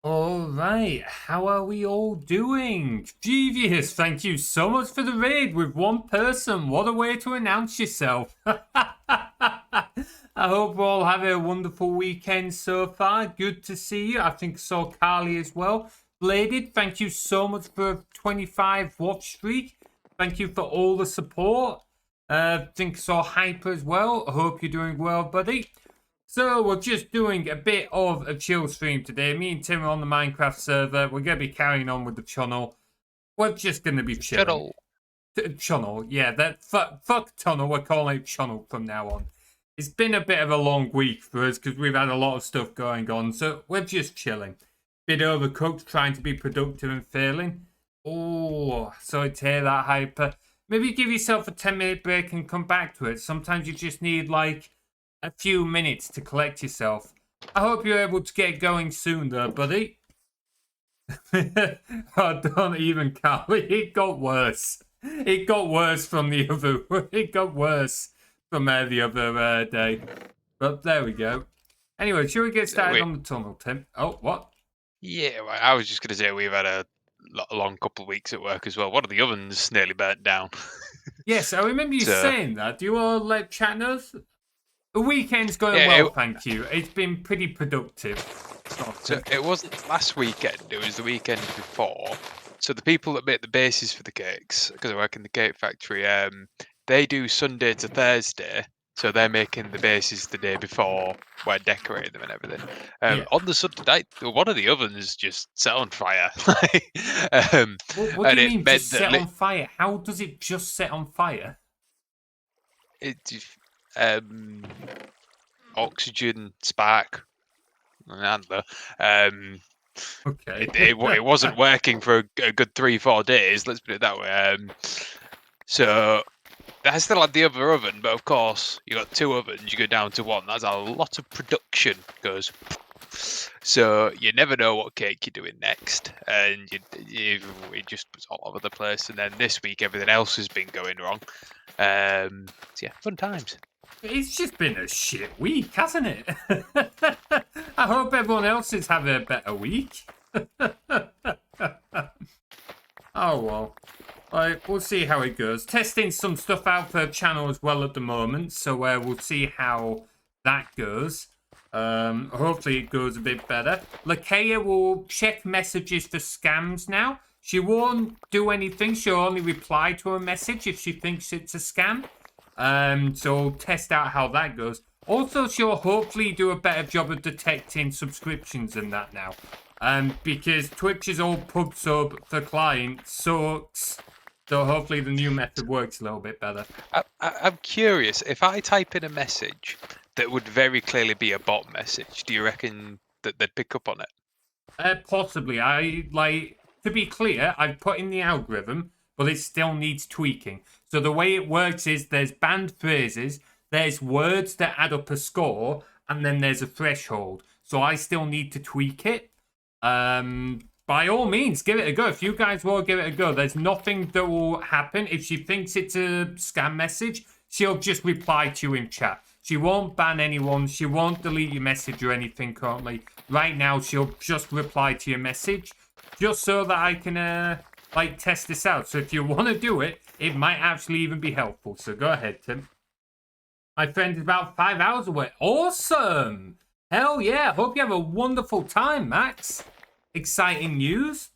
All right, how are we all doing? Devious, thank you so much for the raid with one person. What a way to announce yourself. I hope we're all having a wonderful weekend so far. Good to see you. I think I saw Carly as well. Bladed, thank you so much for a 25 watch streak. Thank you for all the support. I think I saw Hyper as well. I hope you're doing well, buddy. So we're just doing a bit of a chill stream today. Me and Tim are on the Minecraft server. We're going to be carrying on with the channel. We're just going to be chilling. Channel, yeah. Fuck tunnel. We're calling it channel from now on. It's been a bit of a long week for us because we've had a lot of stuff going on. So we're just chilling. bit overcooked, trying to be productive and failing. Oh, sorry to hear that, Hyper. Maybe give yourself a 10-minute break and come back to it. Sometimes you just need like a few minutes to collect yourself. I hope you're able to get going soon, though, buddy. Oh, don't even, Carl. It got worse. It got worse from the other. It got worse from the other day. But there we go. Anyway, should we get started on the tunnel, Tim? Oh, what? Yeah, well, I was just going to say we've had a long couple of weeks at work as well. One of the ovens nearly burnt down. Yes, I remember you saying that. Do you all let chat us? The weekend's going well, thank you. It's been pretty productive. So it wasn't last weekend, it was the weekend before. So the people that make the bases for the cakes, because I work in the cake factory, they do Sunday to Thursday. So they're making the bases the day before, we're decorating them and everything. On the Sunday night, one of the ovens just set on fire. What do you mean just set on fire? How does it just set on fire? It oxygen spark. Okay. It wasn't working for a good 3-4 days. Let's put it that way. So I still had the other oven, but of course you got 2 ovens. You go down to 1. That's a lot of production goes. So you never know what cake you're doing next, and it just was all over the place. And then this week everything else has been going wrong. So yeah, fun times. It's just been a shit week, hasn't it? I hope everyone else is having a better week. Oh well. We'll see how it goes. Testing some stuff out for the channel as well at the moment, so we'll see how that goes. Hopefully it goes a bit better. Lakea will check messages for scams now. She won't do anything. She'll only reply to a message if she thinks it's a scam. So we'll test out how that goes. Also, she'll hopefully do a better job of detecting subscriptions and that now. Because Twitch's old pub sub for clients sucks. So hopefully the new method works a little bit better. I'm curious, if I type in a message that would very clearly be a bot message, do you reckon that they'd pick up on it? Possibly. To be clear, I've put in the algorithm, but it still needs tweaking. So the way it works is there's banned phrases, there's words that add up a score, and then there's a threshold. So I still need to tweak it. By all means, give it a go. If you guys will give it a go, there's nothing that will happen. If she thinks it's a scam message, she'll just reply to you in chat. She won't ban anyone. She won't delete your message or anything currently. Right now, she'll just reply to your message just so that I can test this out. So if you want to do it, it might actually even be helpful. So go ahead, Tim. My friend is about 5 hours away. Awesome! Hell yeah. Hope you have a wonderful time, Max. Exciting news.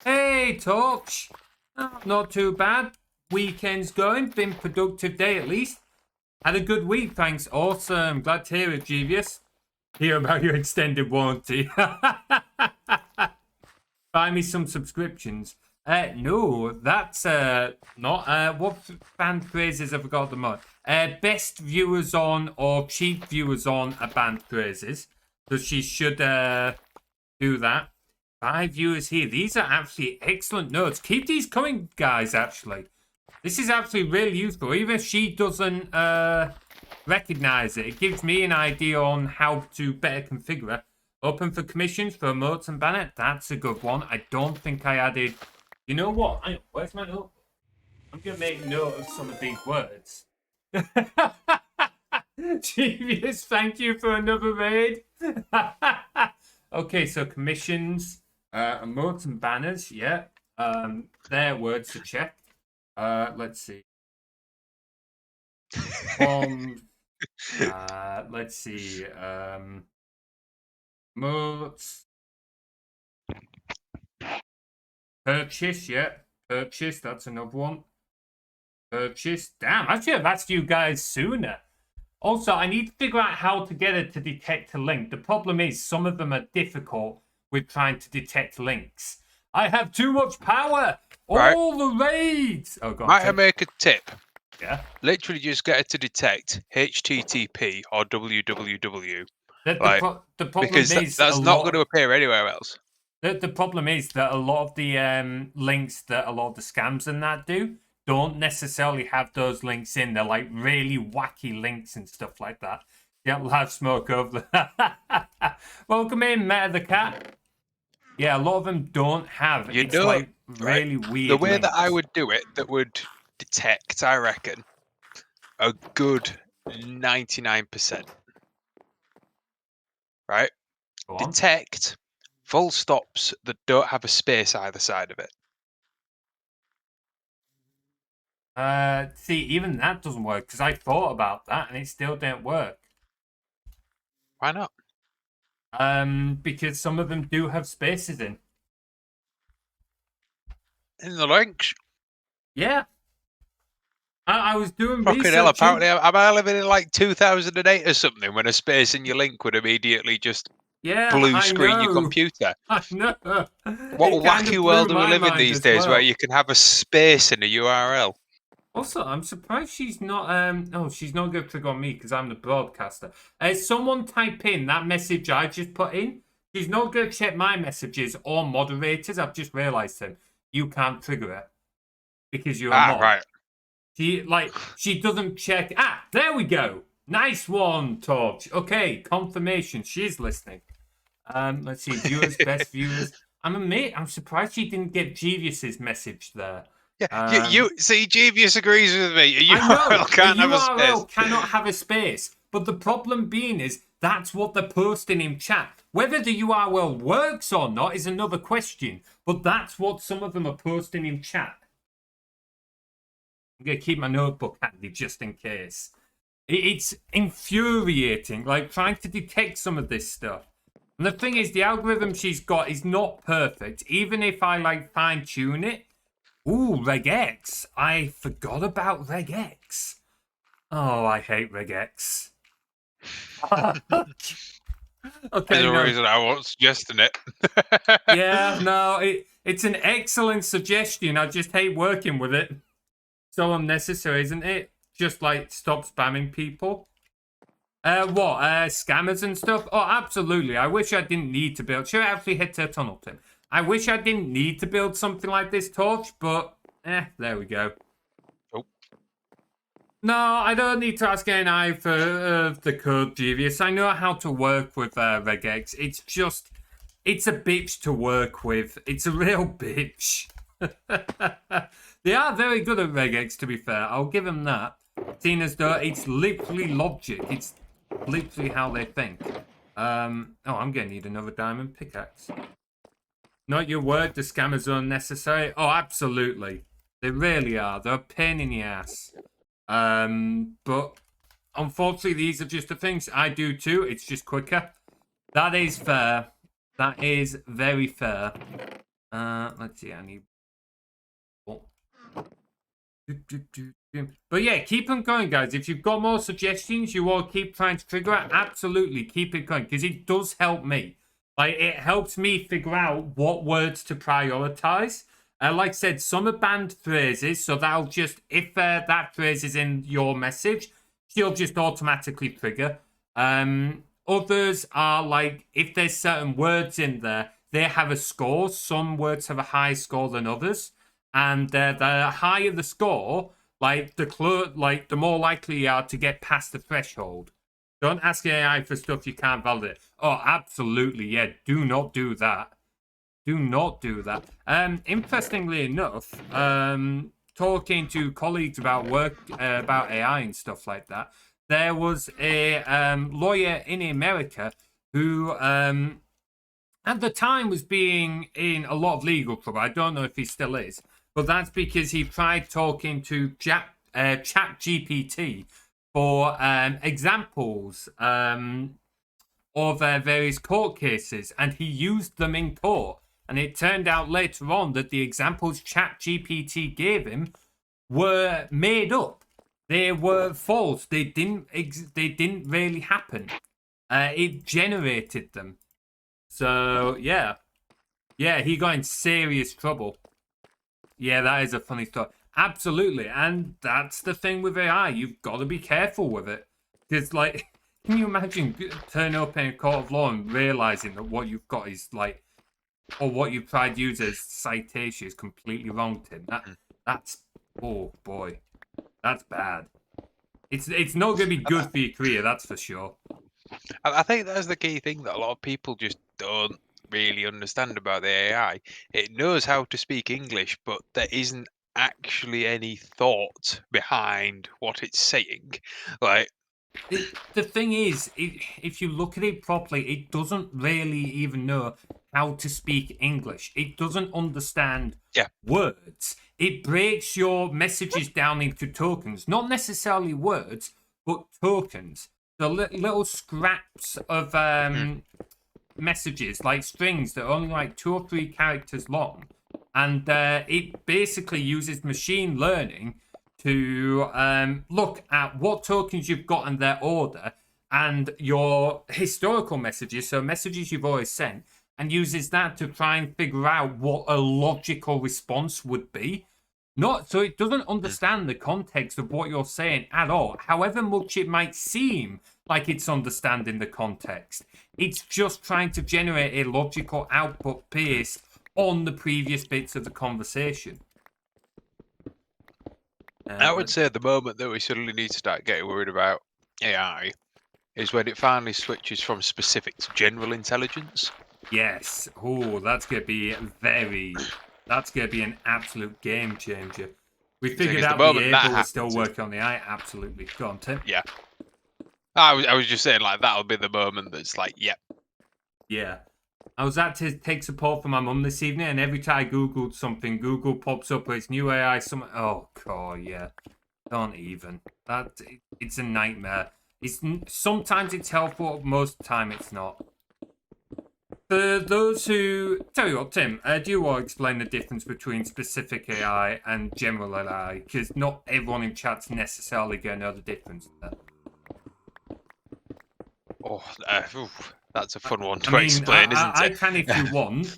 Hey, Torch. Oh, not too bad. Weekend's going. Been productive day at least. Had a good week, thanks. Awesome. Glad to hear it, Jeevious. Hear about your extended warranty. Buy me some subscriptions. No, that's not. What banned phrases have I got at the moment? Best viewers on or cheap viewers on are banned phrases. So she should do that. 5 viewers here. These are actually excellent notes. Keep these coming, guys, actually. This is actually really useful. Even if she doesn't recognize it, it gives me an idea on how to better configure it. Open for commissions for Emotes and Banner. That's a good one. I don't think I added... You know what? Where's my note? I'm going to make note of some of these words. Genius, thank you for another raid. Okay, so commissions, emotes and banners, yeah. Their words to check. Let's see. Let's see. Emotes. Purchase, yeah. Purchase, that's another one. Purchase. Damn, I should have asked you guys sooner. Also, I need to figure out how to get it to detect a link. The problem is some of them are difficult with trying to detect links. I have too much power. Right. All the raids. Oh, God. Might I make a tip? Yeah. Literally just get it to detect HTTP or www. The problem because is that's not going to appear anywhere else. The problem is that a lot of the links that a lot of the scams and that do don't necessarily have those links in. They're like really wacky links and stuff like that. Yeah, live smoke over the. Welcome in, Meta the Cat. Yeah, a lot of them don't have. It's like right? really weird. The way links. that I would do it, that would detect, I reckon, a good 99%. Right? Go on. Detect full stops that don't have a space either side of it. See, even that doesn't work because I thought about that and it still didn't work. Why not? Because some of them do have spaces in. In the links. Yeah. I was doing Fucking research. hell, apparently, am I living in like 2008 or something when a space in your link would immediately just blue screen your computer? I know. What a wacky world do we live in these days where you can have a space in a URL? Also, I'm surprised she's not. Oh, she's not going to trigger on me because I'm the broadcaster. Someone type in that message I just put in. She's not going to check my messages or moderators. I've just realised them. You can't trigger her because you're a mod. Right. She doesn't check. There we go. Nice one, Torch. Okay, confirmation. She's listening. Let's see. Viewers, best viewers. I'm surprised she didn't get Jeevius's message there. Yeah, you see, Jeevius agrees with me. A URL can't have a space. Cannot have a space. But the problem being is that's what they're posting in chat. Whether the URL works or not is another question. But that's what some of them are posting in chat. I'm going to keep my notebook handy just in case. It's infuriating, like trying to detect some of this stuff. And the thing is, the algorithm she's got is not perfect. Even if I like fine tune it. Ooh, regex. I forgot about regex. Oh, I hate regex. Okay, there's a reason I wasn't suggesting it. Yeah, no, it's an excellent suggestion. I just hate working with it. So unnecessary, isn't it? Just like stop spamming people. Scammers and stuff? Oh, absolutely. I wish I didn't need to build. Should I actually head to a tunnel, Tim? I wish I didn't need to build something like this, Torch, but there we go. Oh. No, I don't need to ask AI for the code, Jeevius. I know how to work with regex. It's a bitch to work with. It's a real bitch. They are very good at regex, to be fair. I'll give them that. Seeing as though it's literally logic. It's literally how they think. I'm going to need another diamond pickaxe. Not your word, the scammers are unnecessary. Oh, absolutely. They really are. They're a pain in the ass. But unfortunately, these are just the things I do too. It's just quicker. That is fair. That is very fair. Let's see. I need... But yeah, keep on going, guys. If you've got more suggestions, you all keep trying to figure out. Absolutely, keep it going because it does help me. Like it helps me figure out what words to prioritize. Like I said, some are banned phrases, so that'll just if that phrase is in your message, she'll just automatically trigger. Others are like if there's certain words in there, they have a score. Some words have a higher score than others. And the higher the score, the more likely you are to get past the threshold. Don't ask AI for stuff you can't validate. Oh, absolutely, yeah. Do not do that. Do not do that. Interestingly enough, talking to colleagues about work, about AI and stuff like that, there was a lawyer in America who, at the time, was being in a lot of legal trouble. I don't know if he still is. But that's because he tried talking to ChatGPT for examples of various court cases, and he used them in court. And it turned out later on that the examples ChatGPT gave him were made up. They were false. They didn't really happen. It generated them. So yeah, he got in serious trouble. Yeah, that is a funny story. Absolutely. And that's the thing with AI. You've got to be careful with it. Because, like, can you imagine turning up in a court of law and realizing that what you've got is, like, or what you've tried to use as citation is completely wrong, Tim. That's oh boy, that's bad. It's not going to be good for your career, that's for sure. I think that's the key thing that a lot of people just don't really understand about the AI. It knows how to speak English, but there isn't actually any thought behind what it's saying. Like, The thing is, if you look at it properly, it doesn't really even know how to speak English. It doesn't understand yeah, words. It breaks your messages down into tokens, not necessarily words, but tokens. The little scraps of messages, like strings that are only like 2 or 3 characters long, and it basically uses machine learning to look at what tokens you've got in their order and your historical messages, so messages you've always sent, and uses that to try and figure out what a logical response would be. Not so it doesn't understand the context of what you're saying at all, however much it might seem like it's understanding the context. It's just trying to generate a logical output based on the previous bits of the conversation. I would say the moment that we suddenly need to start getting worried about AI is when it finally switches from specific to general intelligence. Yes. Oh, that's going to be that's going to be an absolute game changer. We figured Because the out the moment A, that but we're still happens, working on the I. Absolutely. Go on, Tim. yeah. I was just saying, like, that'll be the moment that's like, yep. Yeah. I was at to take support from my mum this evening, and every time I Googled something, Google pops up with its new AI. Oh, God, yeah. Don't even. It's a nightmare. Sometimes it's helpful, most of the time it's not. For those who... Tell you what, Tim, do you want to explain the difference between specific AI and general AI? Because not everyone in chat's necessarily going to know the difference there. Oh, that's a fun one I to mean, explain, isn't I it? can if you want.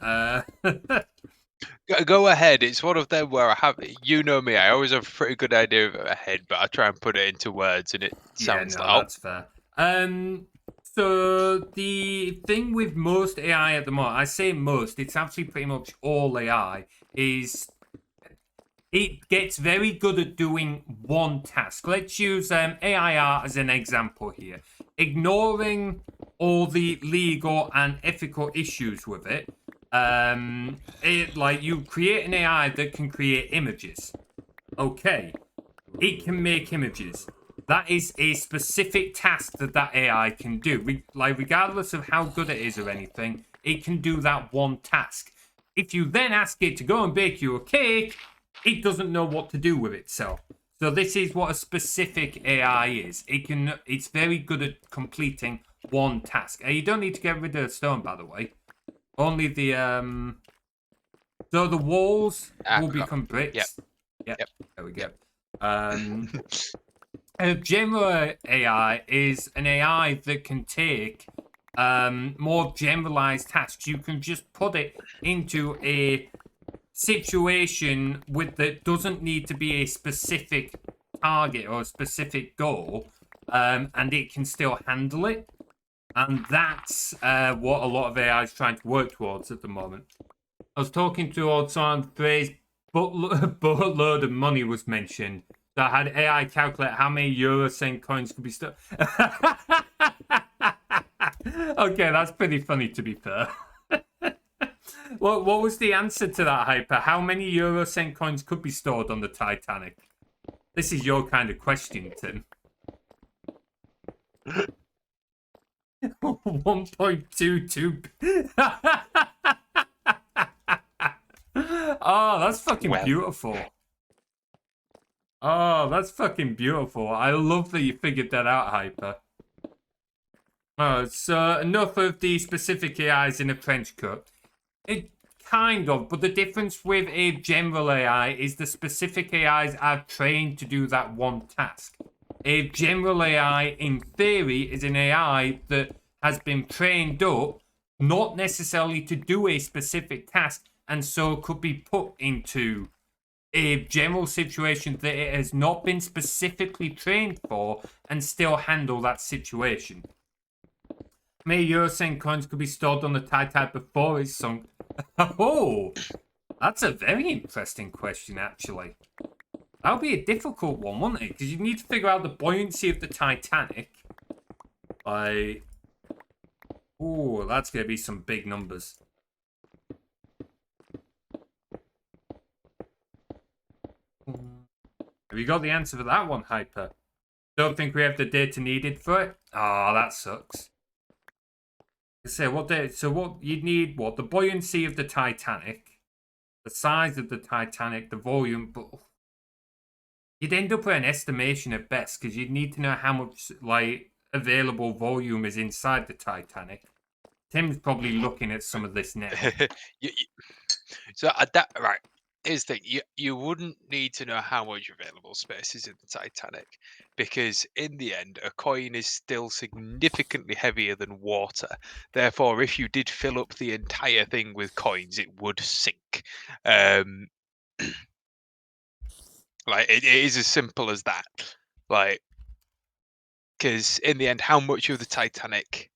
Go ahead. It's one of them where I have, you know me, I always have a pretty good idea of it ahead, but I try and put it into words and it Yeah, sounds no, like, oh, that's fair. So the thing with most AI at the moment, I say most, it's actually pretty much all AI, is it gets very good at doing one task. Let's use AIR as an example here. Ignoring all the legal and ethical issues with it, like you create an AI that can create images. Okay, it can make images. That is a specific task that AI can do. Like regardless of how good it is or anything, it can do that one task. If you then ask it to go and bake you a cake, it doesn't know what to do with itself. So this is what a specific AI is. It's very good at completing one task. You don't need to get rid of the stone, by the way. Only the so the walls will become bricks. Yep. There we go. A general AI is an AI that can take more generalized tasks. You can just put it into a situation that doesn't need to be a specific target or a specific goal, and it can still handle it. And that's what a lot of AI is trying to work towards at the moment. I was talking to someone, the phrase boatload of money was mentioned. So I had AI calculate how many Eurocent coins could be stored. Okay, that's pretty funny to be fair. What was the answer to that, Hyper? How many Eurocent coins could be stored on the Titanic? This is your kind of question, Tim. 1.22. Oh, that's fucking beautiful. Oh, that's fucking beautiful. I love that you figured that out, Hyper. So enough of the specific AIs in a French cut. It kind of, but the difference with a general AI is the specific AIs are trained to do that one task. A general AI, in theory, is an AI that has been trained up not necessarily to do a specific task, and so could be put into a general situation that it has not been specifically trained for and still handle that situation. Many Eurocent coins could be stored on the Titanic before it's sunk. Oh, that's a very interesting question, actually. That would be a difficult one, wouldn't it? Because you need to figure out the buoyancy of the Titanic. Like, oh, that's going to be some big numbers. Have you got the answer for that one, Hyper? Don't think we have the data needed for it? Ah, that sucks. So what you'd need, what? The buoyancy of the Titanic, the size of the Titanic, the volume, but you'd end up with an estimation at best, because you'd need to know how much, like, available volume is inside the Titanic. Tim's probably looking at some of this now. So right. Here's the thing: you wouldn't need to know how much available space is in the Titanic, because in the end, a coin is still significantly heavier than water. Therefore, if you did fill up the entire thing with coins, it would sink. Like it is as simple as that. Like, because in the end, how much of the Titanic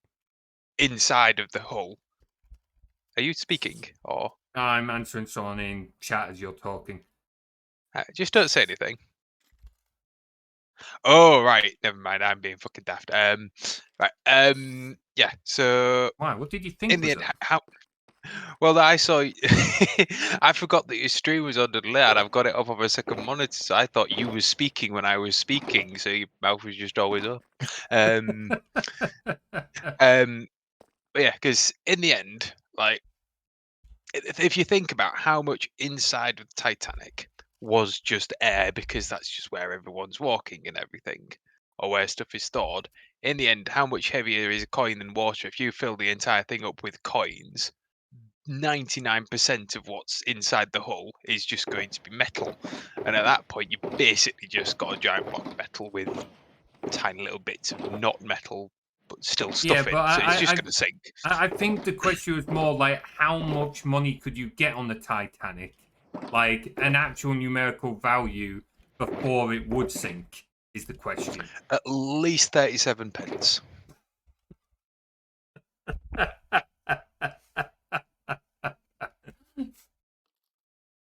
inside of the hull? Are you speaking or? I'm answering someone in chat as you're talking. Just don't say anything. Oh right, never mind. I'm being fucking daft. Right. Yeah. So Why? What did you think in the was end, up? how? Well, I saw. I forgot that your stream was on delay, and I've got it up on my second monitor. So I thought you were speaking when I was speaking. So your mouth was just always up. Um. But yeah, because in the end, like, if you think about how much inside of the Titanic was just air, because that's just where everyone's walking and everything, or where stuff is stored. In the end, how much heavier is a coin than water? If you fill the entire thing up with coins, 99% of what's inside the hull is just going to be metal. And at that point, you basically just got a giant block of metal with tiny little bits of not metal, but still Yeah, stuff in. but So it's just going to sink. I think the question was more like how much money could you get on the Titanic? Like an actual numerical value before it would sink is the question. At least 37 pence.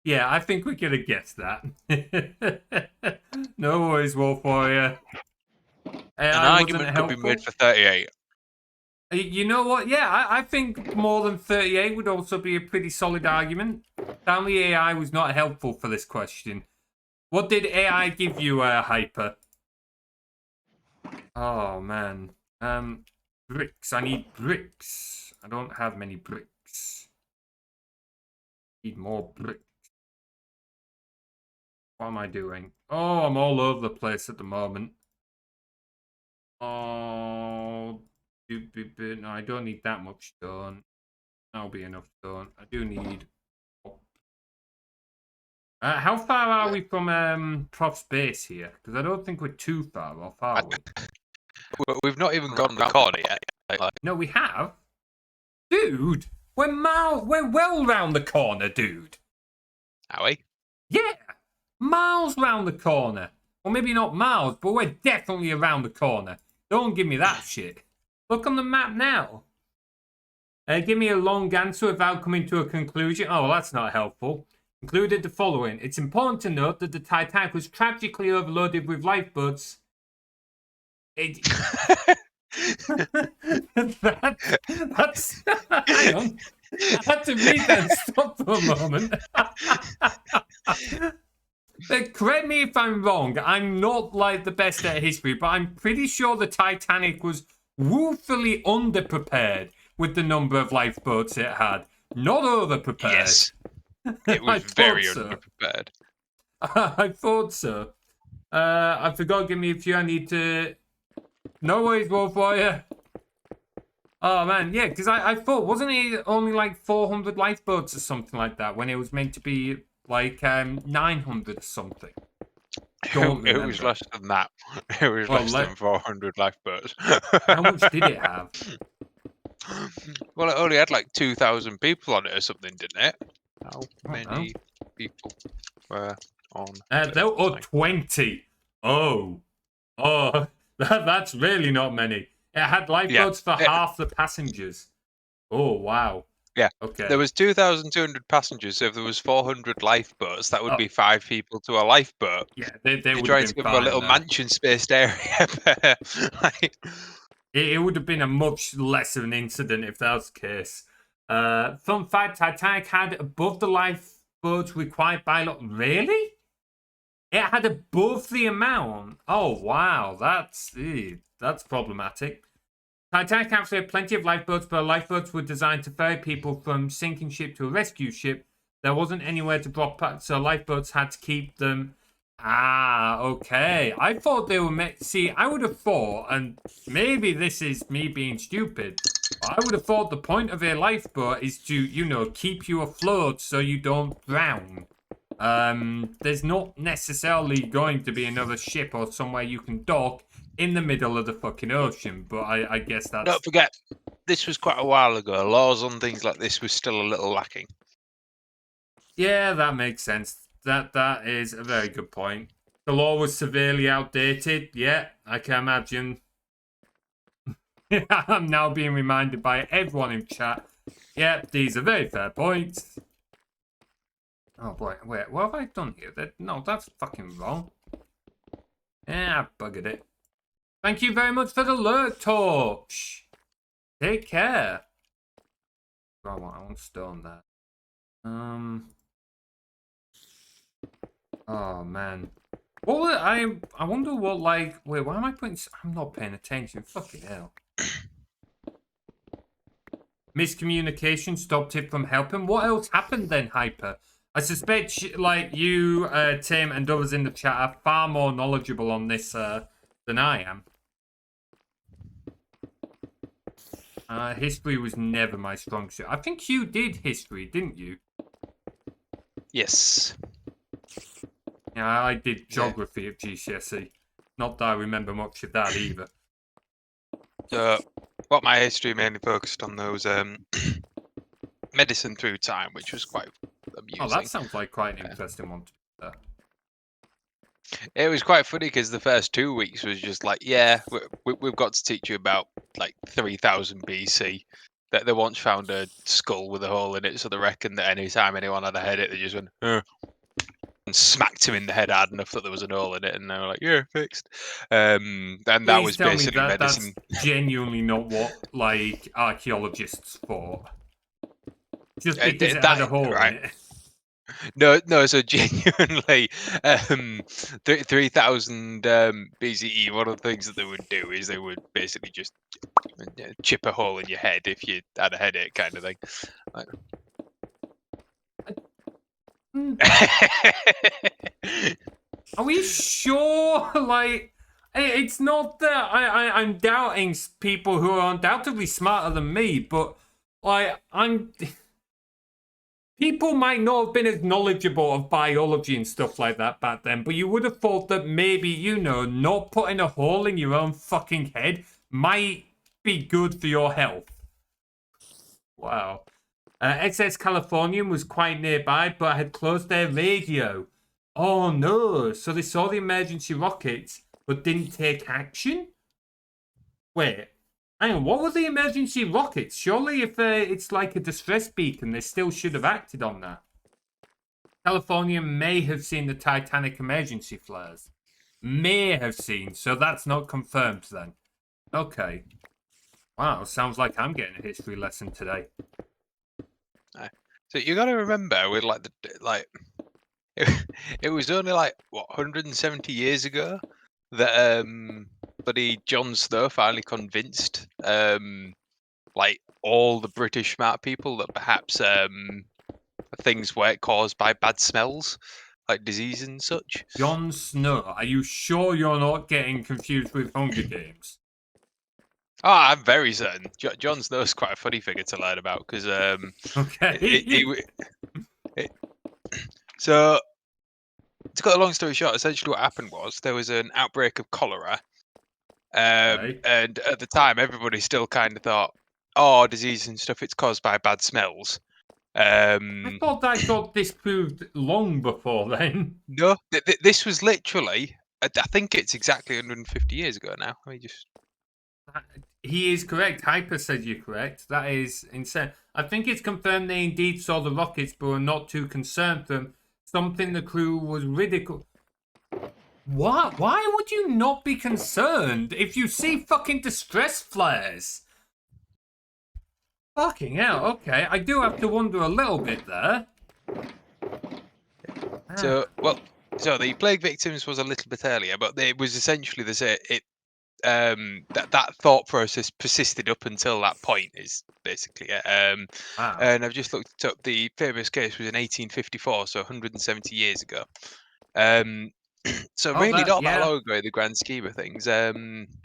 Yeah, I think we could have guessed that. No worries, Wolf Warrior. An AI wasn't argument could be made helpful. for 38. You know what? Yeah, I think more than 38 would also be a pretty solid argument. Family AI was not helpful for this question. What did AI give you, Hyper? Oh, man. Bricks. I need bricks. I don't have many bricks. Need more bricks. What am I doing? Oh, I'm all over the place at the moment. Oh, no, I don't need that much stone. That'll be enough stone. I do need... how far are we from Prof's base here? Because I don't think we're too far off, are we? We've not even gone the corner yet. No, we have. Dude, we're well round the corner, dude. Are we? Yeah, miles round the corner. Well, maybe not miles, but we're definitely around the corner. Don't give me that shit. Look on the map now. Give me a long answer without coming to a conclusion. Oh, well, that's not helpful. Included the following. It's important to note that the Titanic was tragically overloaded with lifeboats. That's hang on. I had to read that and stop for a moment. Correct me if I'm wrong. I'm not like the best at history, but I'm pretty sure the Titanic was woefully underprepared with the number of lifeboats it had. Not overprepared. Yes. It was very underprepared. I thought so. I forgot. Give me a few. I need to. No worries, Wolf Warrior. Oh man, yeah, because I thought, wasn't it only like 400 lifeboats or something like that when it was meant to be like 900 or something? It was less than that. It was less than 400 lifeboats. How much did it have? Well, it only had like 2,000 people on it or something, didn't it? How many people were on it? Oh, 20. Oh, that's really not many. It had lifeboats for half the passengers. Oh, wow. Yeah. Okay. There was 2,200 passengers. So if there was 400 lifeboats, that would Oh. be 5 people to a lifeboat. Yeah, they You're would have trying been to give them a fine little there. mansion-spaced area. Like, It would have been a much less of an incident if that was the case. Fun fact: Titanic had above the lifeboats required by law. Really? It had above the amount. Oh wow, that's problematic. Titanic actually had plenty of lifeboats, but lifeboats were designed to ferry people from sinking ship to a rescue ship. There wasn't anywhere to drop, so lifeboats had to keep them. Ah, okay. I thought they were meant. See, I would have thought, and maybe this is me being stupid. I would have thought the point of a lifeboat is to, keep you afloat so you don't drown. There's not necessarily going to be another ship or somewhere you can dock in the middle of the fucking ocean, but I guess that's... don't forget, this was quite a while ago. Laws on things like this was still a little lacking. Yeah, that makes sense. That is a very good point. The law was severely outdated. Yeah, I can imagine. I'm now being reminded by everyone in chat. Yeah, these are very fair points. Oh boy, wait, what have I done here? No, that's fucking wrong. Yeah, I buggered it. Thank you very much for the lurk torch. Take care. Oh, I want stone there. Oh man. What were I wonder what, like, wait, why am I putting... I'm not paying attention. Fucking hell. Miscommunication stopped it from helping. What else happened then, Hyper? I suspect, like, you, Tim, and others in the chat are far more knowledgeable on this than I am. History was never my strong suit. I think you did history, didn't you? Yes. Yeah, I did geography at GCSE. Not that I remember much of that either. What my history mainly focused on those medicine through time, which was quite amusing. Oh, that sounds like quite an interesting one. It was quite funny because the first 2 weeks was just like, yeah, we've got to teach you about like 3000 BC. That they once found a skull with a hole in it, so they reckon that any time anyone had a headache, they just went, and smacked him in the head hard enough that there was an hole in it, and they were like, yeah, fixed. And that Please was tell me basically that medicine. that's genuinely not what, like, archaeologists thought. Just because it had a hole in it. No. So genuinely, 3000 BCE. One of the things that they would do is they would basically just chip a hole in your head if you had a headache, kind of thing. Like... Are we sure? Like, it's not that I'm doubting people who are undoubtedly smarter than me, but like people might not have been as knowledgeable of biology and stuff like that back then, but you would have thought that maybe, not putting a hole in your own fucking head might be good for your health. Wow. SS Californian was quite nearby, but had closed their radio. Oh no, so they saw the emergency rockets, but didn't take action? Wait, hang on, what were the emergency rockets? Surely if it's like a distress beacon, they still should have acted on that. California may have seen the Titanic emergency flares. May have seen, so that's not confirmed then. Okay. Wow, sounds like I'm getting a history lesson today. So you got to remember, with it was only like what 170 years ago that buddy Jon Snow finally convinced like all the British smart people that perhaps things weren't caused by bad smells, like disease and such. Jon Snow, are you sure you're not getting confused with Hunger Games? Oh, I'm very certain. Jon Snow's quite a funny figure to learn about because okay. So to cut a long story short, essentially what happened was there was an outbreak of cholera. Okay. And at the time, everybody still kind of thought, "Oh, disease and stuff. It's caused by bad smells." I thought that got disproved long before then. No, this was literally. I think it's exactly 150 years ago now. Let me just He is correct. Hyper said you're correct. That is insane. I think it's confirmed they indeed saw the rockets, but were not too concerned for them. Something the crew was ridiculed. What? Why would you not be concerned if you see fucking distress flares? Fucking hell. Okay, I do have to wonder a little bit there. So, so the plague victims was a little bit earlier, but it was essentially the same. That thought process persisted up until that point is basically it. Wow. And I've just looked up the famous case was in 1854, so 170 years ago. Um, so Oh, really that not that yeah. long ago in the grand scheme of things.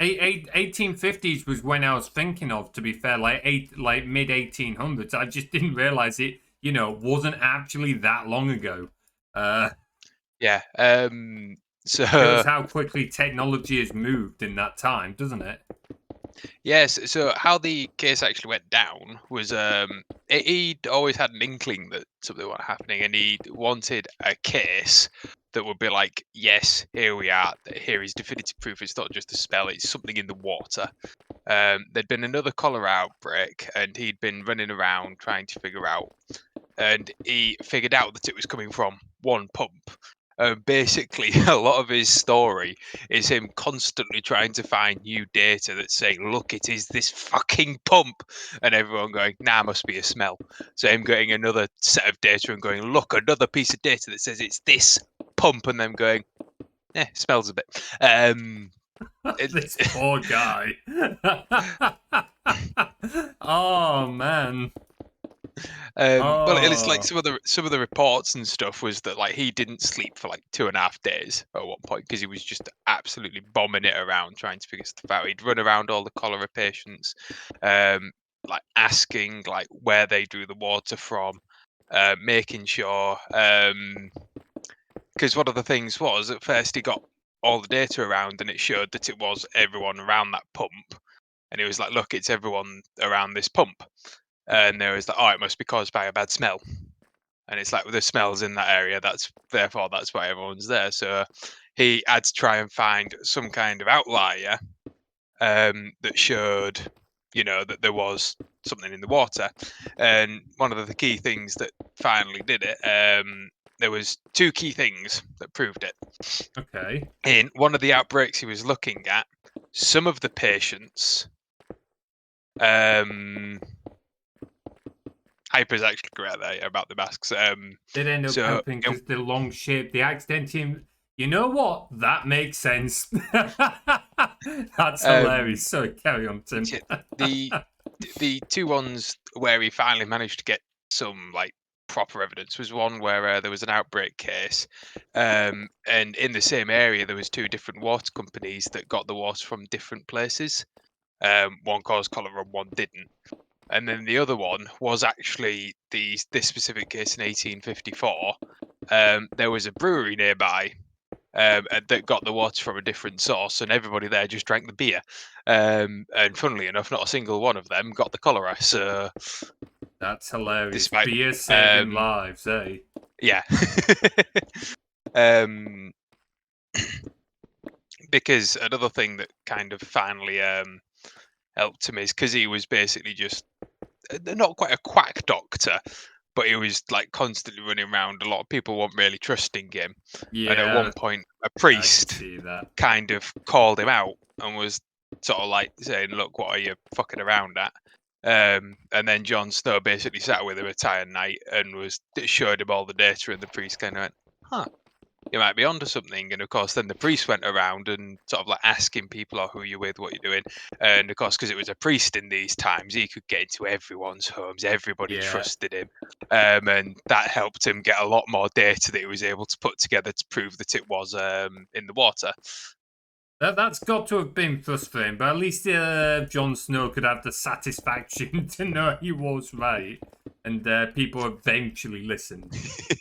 1850s was when I was thinking of. To be fair, like mid 1800s. I just didn't realize it. Wasn't actually that long ago. Yeah. Shows So how quickly technology has moved in that time, doesn't it? yes. So how the case actually went down was he'd always had an inkling that something was happening, and he wanted a case that would be like, yes, here we are. Here is definitive proof. It's not just a spell. It's something in the water. There'd been another cholera outbreak, and he'd been running around trying to figure out, and he figured out that it was coming from one pump. Basically, a lot of his story is him constantly trying to find new data that's saying, "Look, it is this fucking pump," and everyone going, "Nah, must be a smell." So him getting another set of data and going, "Look, another piece of data that says it's this pump," and them going, smells a bit. This poor guy. Oh man. Well, it's like Oh. some of the reports and stuff was that like he didn't sleep for like 2.5 days at one point because he was just absolutely bombing it around trying to figure stuff out. He'd run around all the cholera patients, like asking like where they drew the water from, making sure. Because one of the things was at first he got all the data around and it showed that it was everyone around that pump, and he was like, "Look, it's everyone around this pump." And there was like, "Oh, it must be caused by a bad smell." And it's like, well, the smells in that area. That's why everyone's there. So he had to try and find some kind of outlier that showed, that there was something in the water. And one of the key things that finally did it, there was two key things that proved it. Okay. In one of the outbreaks he was looking at, some of the patients, Hyper's actually correct there about the masks. Did end up So helping because the long shape, the accident. You know what? That makes sense. That's um, hilarious. Sorry, carry on, Tim. the the two ones where he finally managed to get some like proper evidence was one where there was an outbreak case, and in the same area there was two different water companies that got the water from different places. One caused cholera, and one didn't. And then the other one was actually this specific case in 1854. There was a brewery nearby that got the water from a different source, and everybody there just drank the beer. And funnily enough, not a single one of them got the cholera. So, That's hilarious. despite, Beer saving um, lives, eh? yeah, um, because another thing that kind of finally helped him is because he was basically just not quite a quack doctor, but he was like constantly running around. A lot of people weren't really trusting him, and at one Yeah, point, a yeah, I can priest see that. kind of called him out and was sort of like saying, "Look, what are you fucking around at?" And then Jon Snow basically sat with him a entire night and showed him all the data, and the priest kind of went, "Huh, you might be onto something." And of course, then the priest went around and sort of like asking people, "Oh, who you with? What you doing?" And of course, because it was a priest in these times, he could get into everyone's homes. Everybody Yeah. trusted him, and that helped him get a lot more data that he was able to put together to prove that it was in the water. That's got to have been frustrating, but at least Jon Snow could have the satisfaction to know he was right, and people eventually listened.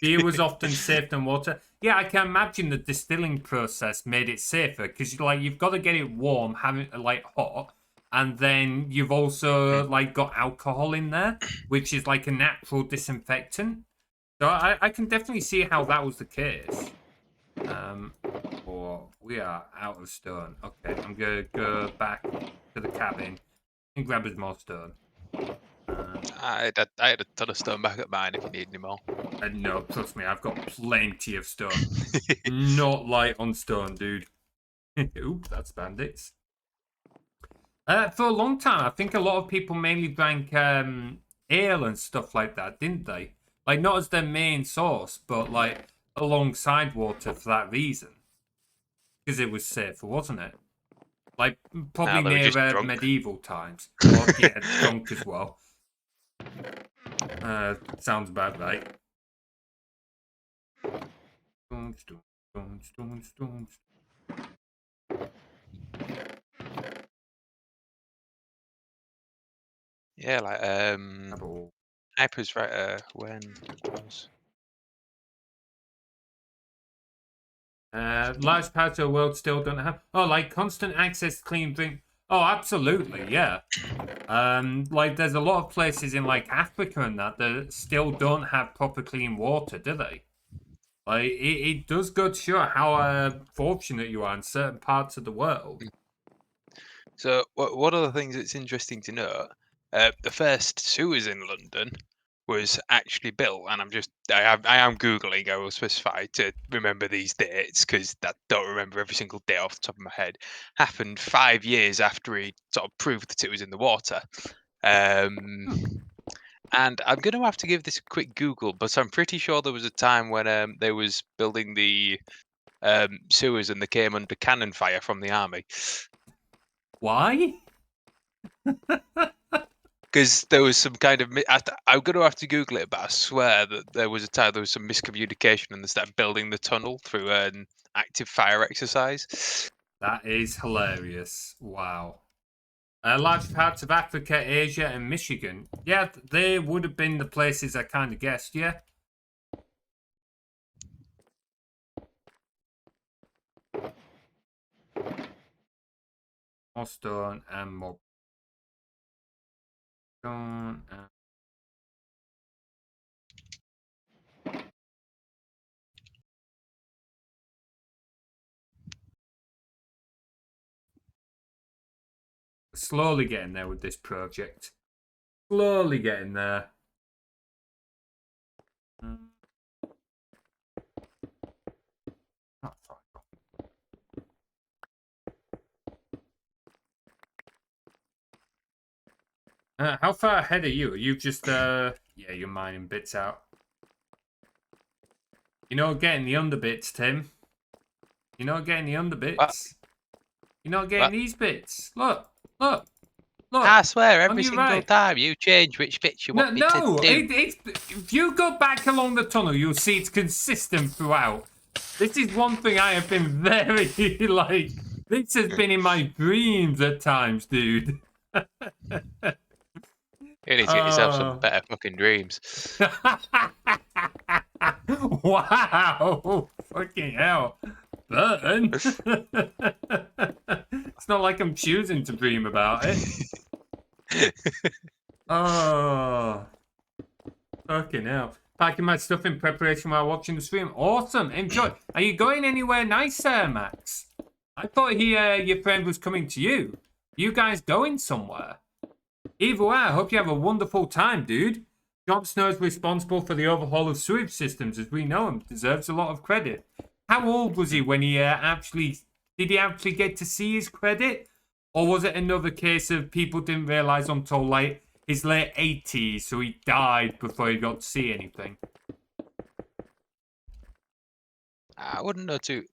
Beer was often safer than water. Yeah, I can imagine the distilling process made it safer because you've got to get it warm, having like hot, and then you've Mm. also like got alcohol in there, which is like a natural disinfectant. So I can definitely see how that was the case. Or we are out of stone. Okay, I'm gonna go back to the cabin and grab us more stone. I had a ton of stone back at mine if you need any more. No, trust me, I've got plenty of stone. Not light on stone, dude. Oop, that's bandits. For a long time, I think a lot of people mainly drank ale and stuff like that, didn't they? Like, not as their main source, but like alongside water for that reason. Because it was safer, wasn't it? Like, Now probably they were near just drunk. medieval times. Or, yeah, drunk as well. Sounds about right. Yeah, like Hyper's right. When was Large parts of the world still don't have. Oh, like constant access to clean drink. Oh, absolutely, yeah. Like there's a lot of places in like Africa and that still don't have proper clean water, do they? Like it does go to show how fortunate you are in certain parts of the world. so? One of the things that's interesting to note, the first sewers in London was actually built, and I am googling. I will specify to remember these dates because I don't remember every single day off the top of my head. Happened 5 years after he sort of proved that it was in the water. And I'm going to have to give this a quick Google, but I'm pretty sure there was a time when they was building the sewers and they came under cannon fire from the army Why? because there was some kind of. I'm going to have to Google it, but I swear that there was a time there was some miscommunication and they started building the tunnel through an active fire exercise. That is hilarious. Wow. Large parts of Africa, Asia, and Michigan. Yeah, they would have been the places I kind of guessed, yeah. More stone and more stone. Slowly getting there with this project. Slowly getting there. How far ahead are you? Are you just, yeah, you're mining bits out. You're not getting the underbits, Tim. You're not getting the underbits. You're not getting What? these bits. Look, look, look. I swear, On every your single right. time you change which bits you No, want me to no. do. If you go back along the tunnel, you'll see it's consistent throughout. This is one thing I have been very, like, this has been in my dreams at times, dude. You need to get yourself some better fucking dreams. Wow! Fucking hell. Burn? It's not like I'm choosing to dream about it. Oh. Fucking hell. Packing my stuff in preparation while watching the stream. Awesome. Enjoy. Are you going anywhere nice, Max? I thought your friend was coming to you. You guys going somewhere? Either way, I hope you have a wonderful time, dude. Jon Snow is responsible for the overhaul of sewage systems as we know him. Deserves a lot of credit. How old was he when he did he actually get to see his credit? Or was it another case of people didn't realise until like his late 80s, so he died before he got to see anything? I wouldn't know too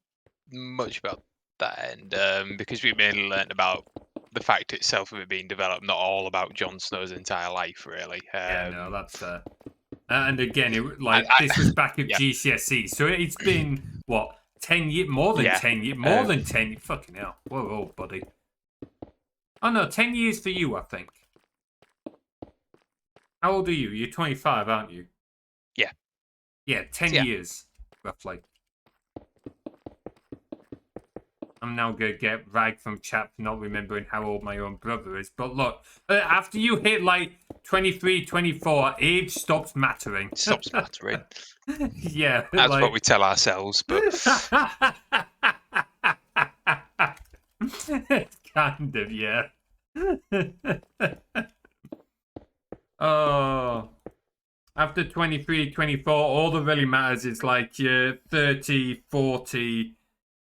much about that end because we mainly learned about the fact itself of it being developed, not all about Jon Snow's entire life, really. Yeah, no, that's fair. And again, this was back at yeah, GCSE, so it's been what 10 years, more than yeah, 10 years, more than 10. Fucking hell, whoa, old buddy. Oh no, 10 years for you, I think. How old are you? You're 25, aren't you? yeah. Yeah, 10 Yeah. years, roughly. I'm now going to get ragged from chat for not remembering how old my own brother is. But look, after you hit like 23, 24, age stops mattering. Stops mattering. Yeah. That's like... what we tell ourselves, but... Kind of, yeah. Oh... After 23, 24, all that really matters is like your 30, 40,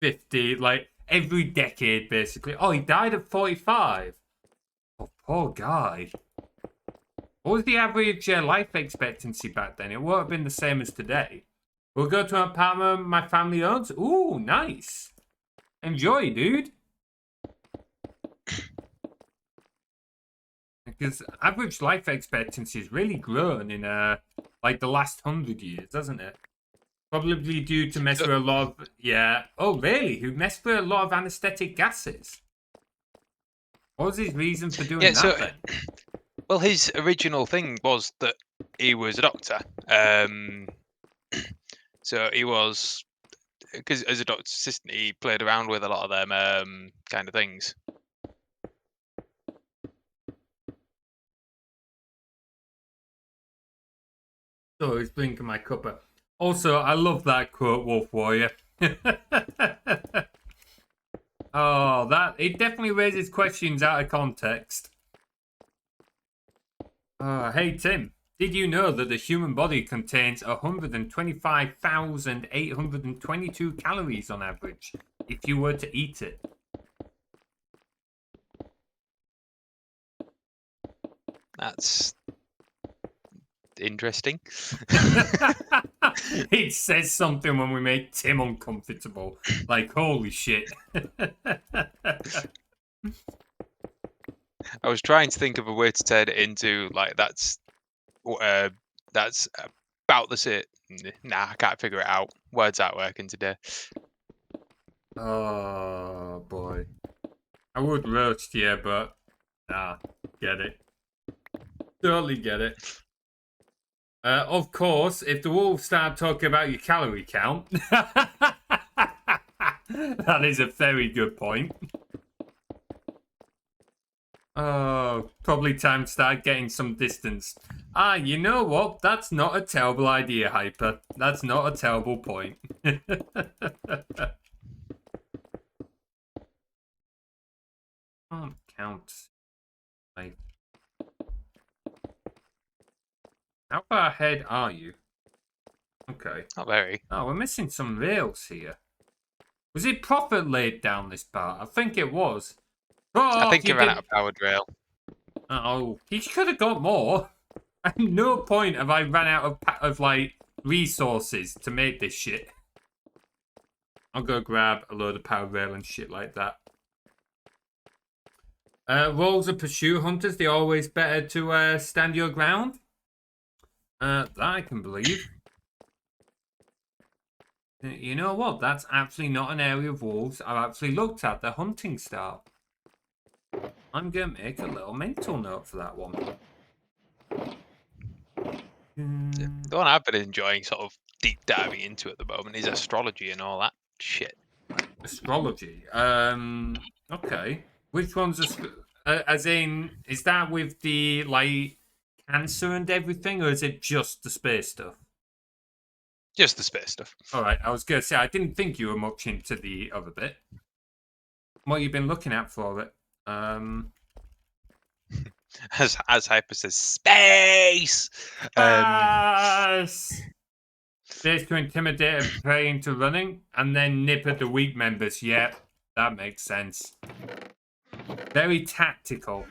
50, like every decade basically. Oh, he died at 45. Oh, poor guy. What was the average life expectancy back then? It won't have been the same as today. We'll go to an apartment my family owns. Ooh, nice. Enjoy, dude. Because average life expectancy has really grown in like the last 100 years, hasn't it? Probably due to mess with a lot of... Yeah. Oh, really? Who messed with a lot of anesthetic gases? What was his reason for doing that then? Well, his original thing was that he was a doctor. So he was... Because as a doctor's assistant, he played around with a lot of them kind of things. So he's drinking my cuppa. Also, I love that quote, Wolf Warrior. Oh, it definitely raises questions out of context. Hey, Tim. Did you know that the human body contains 125,822 calories on average if you were to eat it? That's interesting. It says something when we make Tim uncomfortable. Like, holy shit. I was trying to think of a way to turn it into, like, that's about the sit. Nah, I can't figure it out. Words aren't working today. Oh, boy. I would roast you, but... Nah, get it. Totally get it. Of course, if the wolves start talking about your calorie count... That is a very good point. Oh, probably time to start getting some distance. Ah, you know what? That's not a terrible idea, Hyper. That's not a terrible point. Can't count. Like, how far ahead are you? Okay. Not very. Oh, we're missing some rails here. Was it profit laid down this part? I think it was. Oh, I think he ran out of powered rail. Oh, he could have got more. At no point have I ran out of like resources to make this shit. I'll go grab a load of power rail and shit like that. Roles of pursuit hunters, they're always better to stand your ground. That I can believe. You know what? That's actually not an area of wolves I've actually looked at. The hunting style. I'm going to make a little mental note for that one. The one I've been enjoying sort of deep diving into at the moment is astrology and all that shit. Astrology? Okay. Which one's... as in, is that with the, like, cancer and everything, or is it just the space stuff? Just the space stuff. Alright, I was going to say, I didn't think you were much into the other bit. What have you been looking at for it? As Hyper says, space! Space to intimidate a prey into running, and then nip at the weak members. Yep, that makes sense. Very tactical.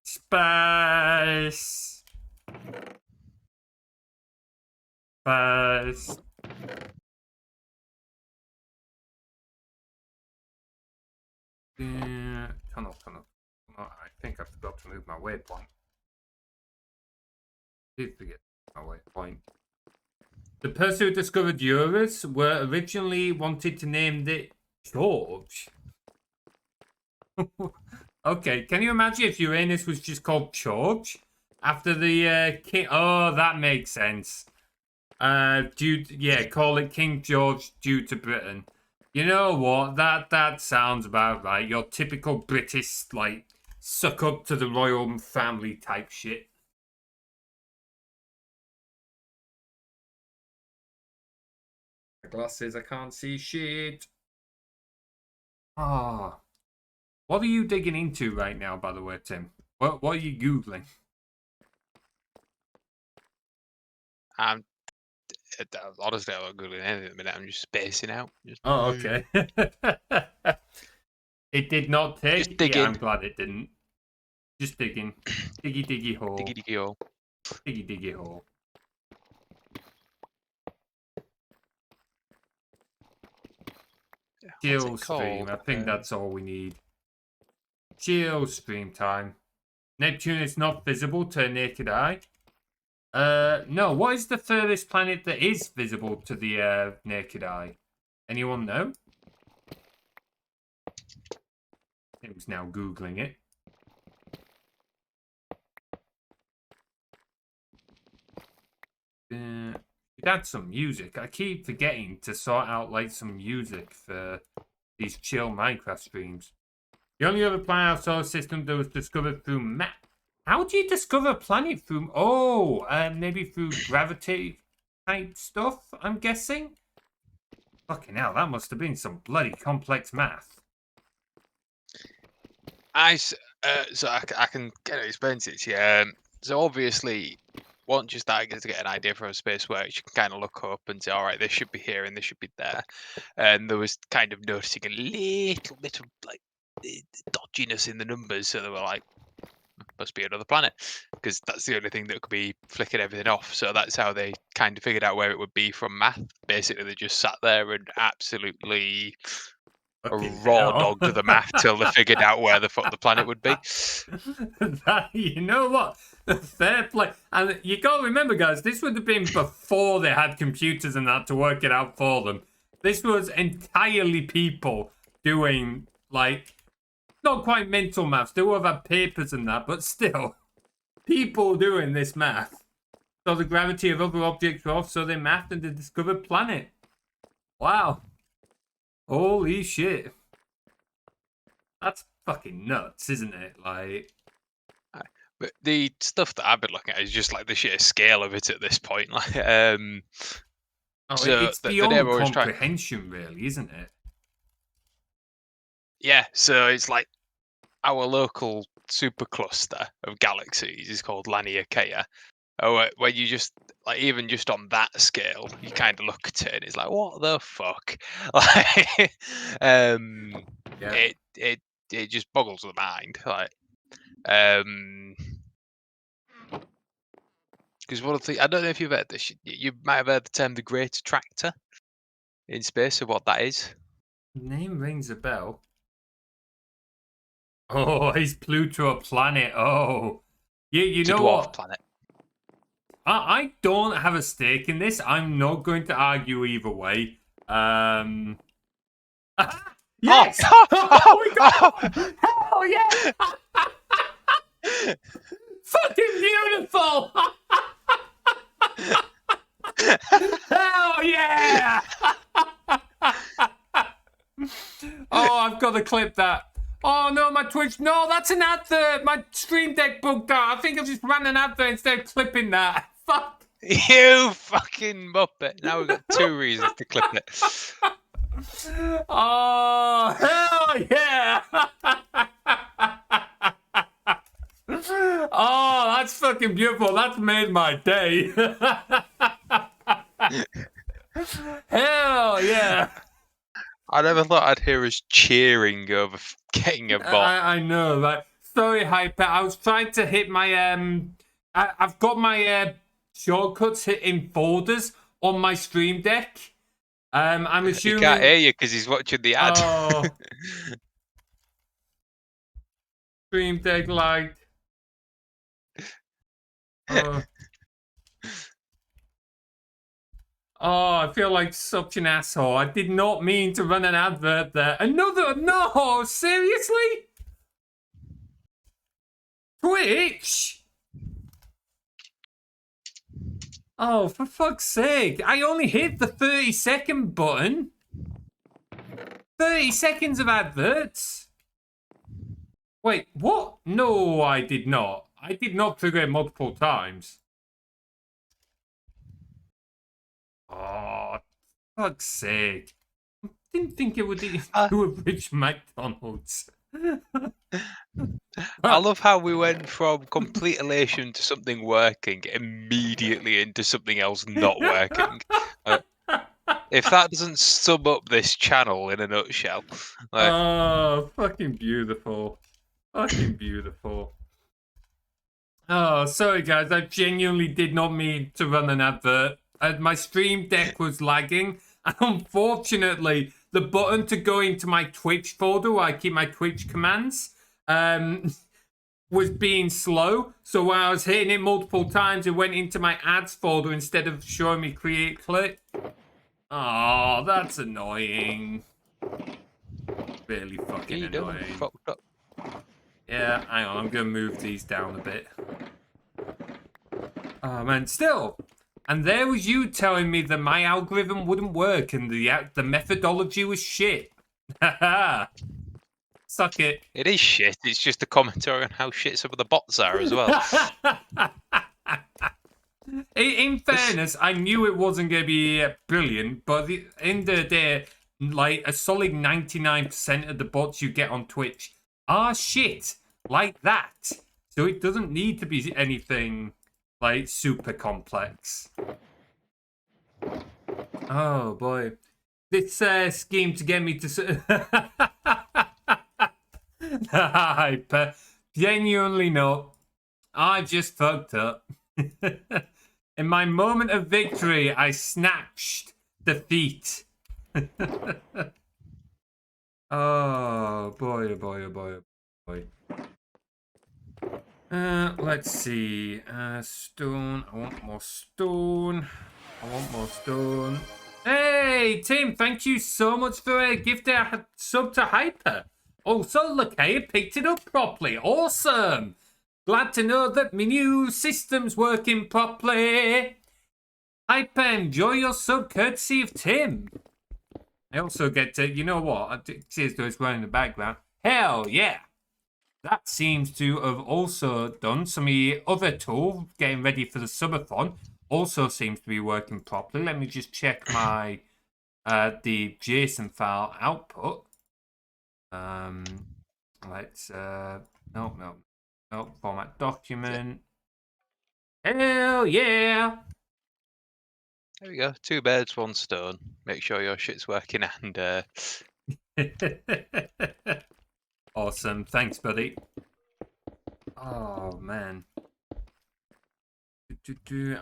Space. Space. Tunnel. Oh, I think I forgot to move my waypoint. Did forget my waypoint. The person who discovered Eurus were originally wanted to name it George. Okay, can you imagine if Uranus was just called George after the king? Oh, that makes sense. Call it King George due to Britain. You know what? That sounds about right. Your typical British, like, suck up to the royal family type shit. My glasses, I can't see shit. Ah. What are you digging into right now, by the way, Tim? What are you Googling? I'm honestly, I'm not googling anything at the minute. I'm just spacing out. Oh, okay. It did not Just take? Yeah, digging. I'm glad it didn't. Just digging. Diggy diggy Diggy hole. diggy hole. Diggy diggy hole. What's Chill it stream. called? I think that's all we need. Chill stream time. Neptune is not visible to a naked eye. No. What is the furthest planet that is visible to the naked eye? Anyone know? Tim's now Googling it. We'd add some music. I keep forgetting to sort out like some music for these chill Minecraft streams. The only other planet in our solar system that was discovered through map. How do you discover a planet through? Oh, maybe through gravity type stuff. I'm guessing. Fucking hell, that must have been some bloody complex math. So I can get it explained to you. So obviously, once you start to get an idea from space works, you can kind of look up and say, all right, this should be here and this should be there. And there was kind of noticing a little bit of like dodginess in the numbers, so they were like, must be another planet, because that's the only thing that could be flicking everything off. So that's how they kind of figured out where it would be from math. Basically, they just sat there and absolutely Fucking raw hell. dogged the math till they figured out where the fuck the planet would be. You know what? Fair play. And you gotta remember, guys, this would have been before they had computers and that to work it out for them. This was entirely people doing, like, not quite mental maths. They would have had papers and that, but still, people doing this math. So the gravity of other objects were off, so they mathed and they discovered planet. Wow. Holy shit. That's fucking nuts, isn't it? Like, But the stuff that I've been looking at is just like the sheer scale of it at this point. Like, so it's the neighbor beyond always try. comprehension, really, isn't it? Yeah, so it's like our local supercluster of galaxies is called Lakea. Where you just like even just on that scale, you kind of look at it and it's like, what the fuck? Like, Yeah. it just boggles the mind. Like, because one of the I don't know if you've heard this. You might have heard the term the Great Attractor in space, of what that is. Name rings a bell. Oh, is Pluto a planet? Oh. You It's a know dwarf what? planet. I don't have a stake in this. I'm not going to argue either way. Yes! Oh my god! Hell yeah! Fucking beautiful! Hell yeah! Oh, I've got to clip that. Oh no, my Twitch. No, that's an advert. My stream deck bugged out. I think I just ran an advert instead of clipping that. Fuck. You fucking muppet. Now we've got two reasons to clip it. Oh, hell yeah. Oh, that's fucking beautiful. That's made my day. Hell yeah. I never thought I'd hear us cheering over getting a bot. I know, right? Sorry, Hyper. I was trying to hit my I've got my shortcuts hit in folders on my stream deck. I'm He assuming. can't hear you because he's watching the ad. Oh, stream deck lagged. Oh. Oh, I feel like such an asshole. I did not mean to run an advert there. Another? No, seriously? Twitch? Oh, for fuck's sake. I only hit the 30-second button. 30 seconds of adverts? Wait, what? No, I did not. I did not trigger it multiple times. Oh, fuck's sake. Didn't think it would do a rich McDonald's. I love how we went from complete elation to something working immediately into something else not working. If that doesn't sum up this channel in a nutshell. Oh, fucking beautiful. Fucking beautiful. Oh, sorry guys, I genuinely did not mean to run an advert. My stream deck was lagging, and unfortunately, the button to go into my Twitch folder where I keep my Twitch commands was being slow. So while I was hitting it multiple times, it went into my ads folder instead of showing me create clip. Oh, that's annoying. Really fucking annoying. Fucked up. Yeah, hang on, I'm gonna move these down a bit. Oh man, still. And there was you telling me that my algorithm wouldn't work and the methodology was shit. Haha. Suck it. It is shit. It's just a commentary on how shit some of the bots are as well. In fairness, I knew it wasn't going to be brilliant, but at the end of the day, like a solid 99% of the bots you get on Twitch are shit like that. So it doesn't need to be anything like super complex. Oh boy. This scheme to get me to hyper. Genuinely no. I just fucked up. In my moment of victory, I snatched defeat. Oh boy, oh boy, oh boy, oh boy. Let's see. Stone. I want more stone. I want more stone. Hey, Tim, thank you so much for a gift a sub to Hyper. Also, Lakea picked it up properly. Awesome. Glad to know that my new system's working properly. Hyper, enjoy your sub courtesy of Tim. I also get to, you know what? It says those running in the background. Hell yeah. That seems to have also done some of the other tool, getting ready for the subathon. Also seems to be working properly. Let me just check my the JSON file output. Let's no, format document. Hell yeah! There we go. 2 birds, 1 stone. Make sure your shit's working and Awesome, thanks, buddy. Oh man.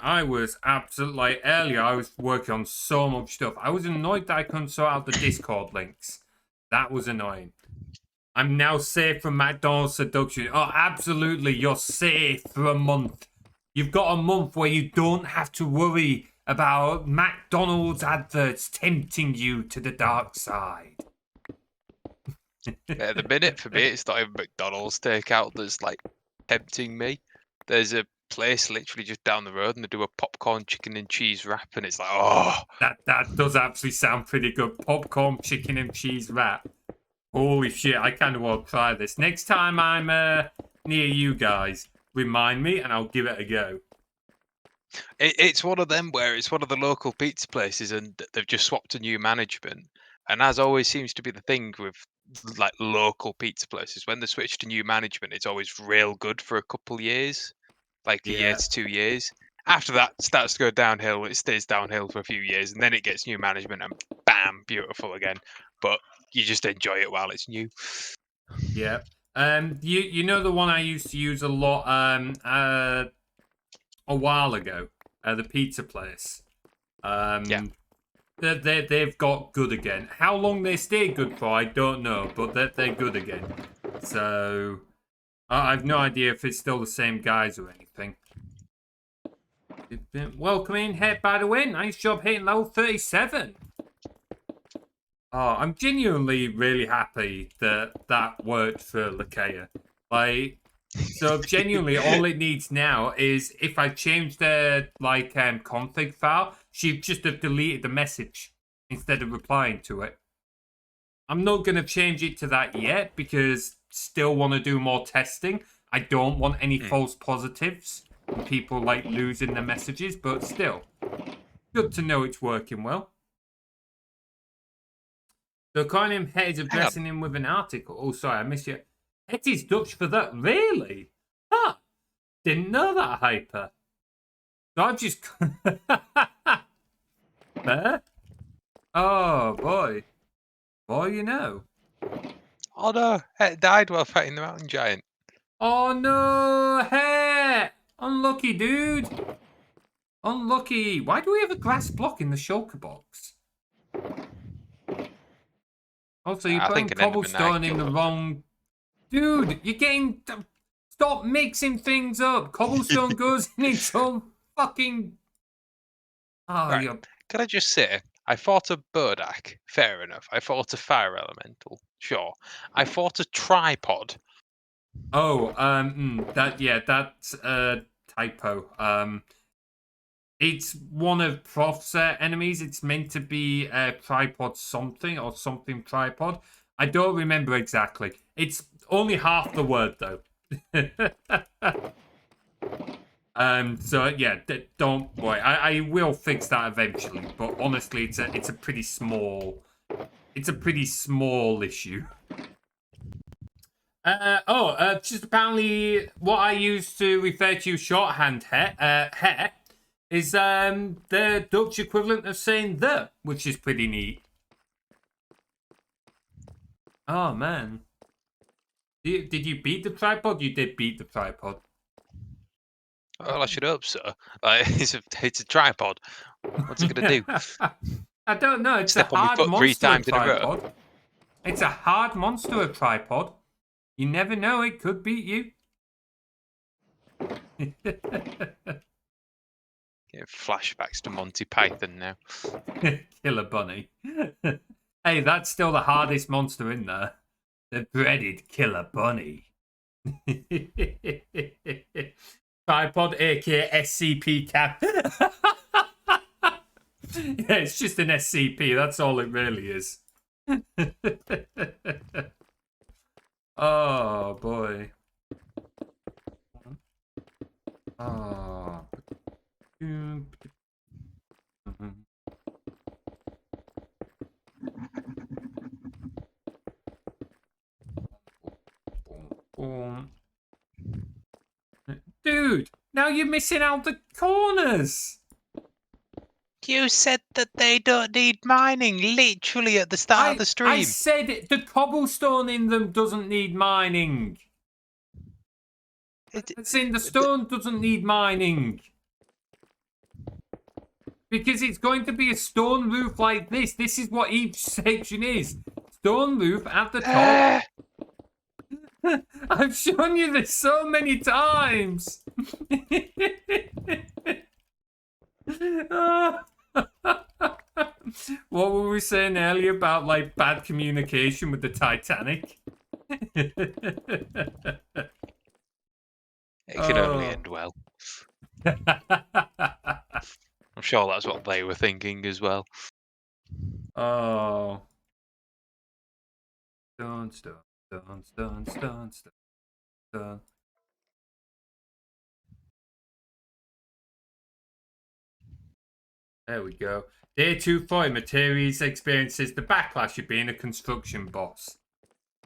I was absolutely like earlier. I was working on so much stuff. I was annoyed that I couldn't sort out the Discord links. That was annoying. I'm now safe from McDonald's seduction. Oh, absolutely, you're safe for a month. You've got a month where you don't have to worry about McDonald's adverts tempting you to the dark side. at the minute for me it's not even McDonald's takeout that's like tempting me. There's a place literally just down the road and they do a popcorn chicken and cheese wrap and it's like, oh, that does actually sound pretty good. Popcorn chicken and cheese wrap. Holy shit, I kind of want to try this. Next time I'm near you guys, remind me and I'll give it a go. It's one of them where it's one of the local pizza places and they've just swapped to new management. And as always seems to be the thing with like local pizza places, when they switch to new management, it's always real good for a couple of years, like a year to 2 years. After that, it starts to go downhill. It stays downhill for a few years, and then it gets new management, and bam, beautiful again. But you just enjoy it while it's new. Yeah. You know the one I used to use a lot a while ago, the pizza place. Yeah. They've got good again. How long they stay good for, I don't know, but they're good again. So I've no idea if it's still the same guys or anything. Welcome in, Head, by the way. Nice job hitting level 37. Oh, I'm genuinely really happy that that worked for Lakea. Like, so genuinely, all it needs now is if I change the config file, she'd just have deleted the message instead of replying to it. I'm not going to change it to that yet because still want to do more testing. I don't want any false positives and people like losing their messages, but still, good to know it's working well. So calling him Het is addressing him with an article. Oh, sorry, I missed you. Het is Dutch for that, really? Huh. Didn't know that, Hyper. So I've just... Fair? Oh, boy. Boy, you know. Oh no, Het died while fighting the mountain giant. Oh, no, Het! Unlucky, dude. Unlucky. Why do we have a glass block in the shulker box? Also, you're putting cobblestone in the wrong... Dude, you're getting... Stop mixing things up. Cobblestone goes in its own fucking... Oh, Right. you're... Can I just say, I fought a Burdak. Fair enough. I fought a fire elemental. Sure. I fought a tripod. Oh, that's a typo. It's one of Prof's enemies. It's meant to be a tripod something or something tripod. I don't remember exactly. It's only half the word though. So yeah, don't worry. I will fix that eventually. But honestly, it's a pretty small issue. Just apparently what I used to refer to shorthand hair is the Dutch equivalent of saying the, which is pretty neat. Oh man. Did you beat the tripod? You did beat the tripod. Well, I should hope so. It's a tripod. What's it gonna do? I don't know. It's Step a on my hard foot monster. 3 times in a row. Tripod. It's a hard monster. A tripod. You never know. It could beat you. Getting flashbacks to Monty Python now. Killer bunny. Hey, that's still the hardest monster in there. The dreaded killer bunny. Tripod, aka SCP cat. Yeah, it's just an SCP. That's all it really is. Oh boy. Oh. Dude, now you're missing out the corners. You said that they don't need mining literally at the start of the stream. I said the cobblestone in them doesn't need mining. It's in the stone doesn't need mining. Because it's going to be a stone roof like this. This is what each section is. Stone roof at the top. I've shown you this so many times. What were we saying earlier about like bad communication with the Titanic? It can only end well. I'm sure that's what they were thinking as well. Oh. Stone. There we go. Day 240, Materies experiences the backlash of being a construction boss.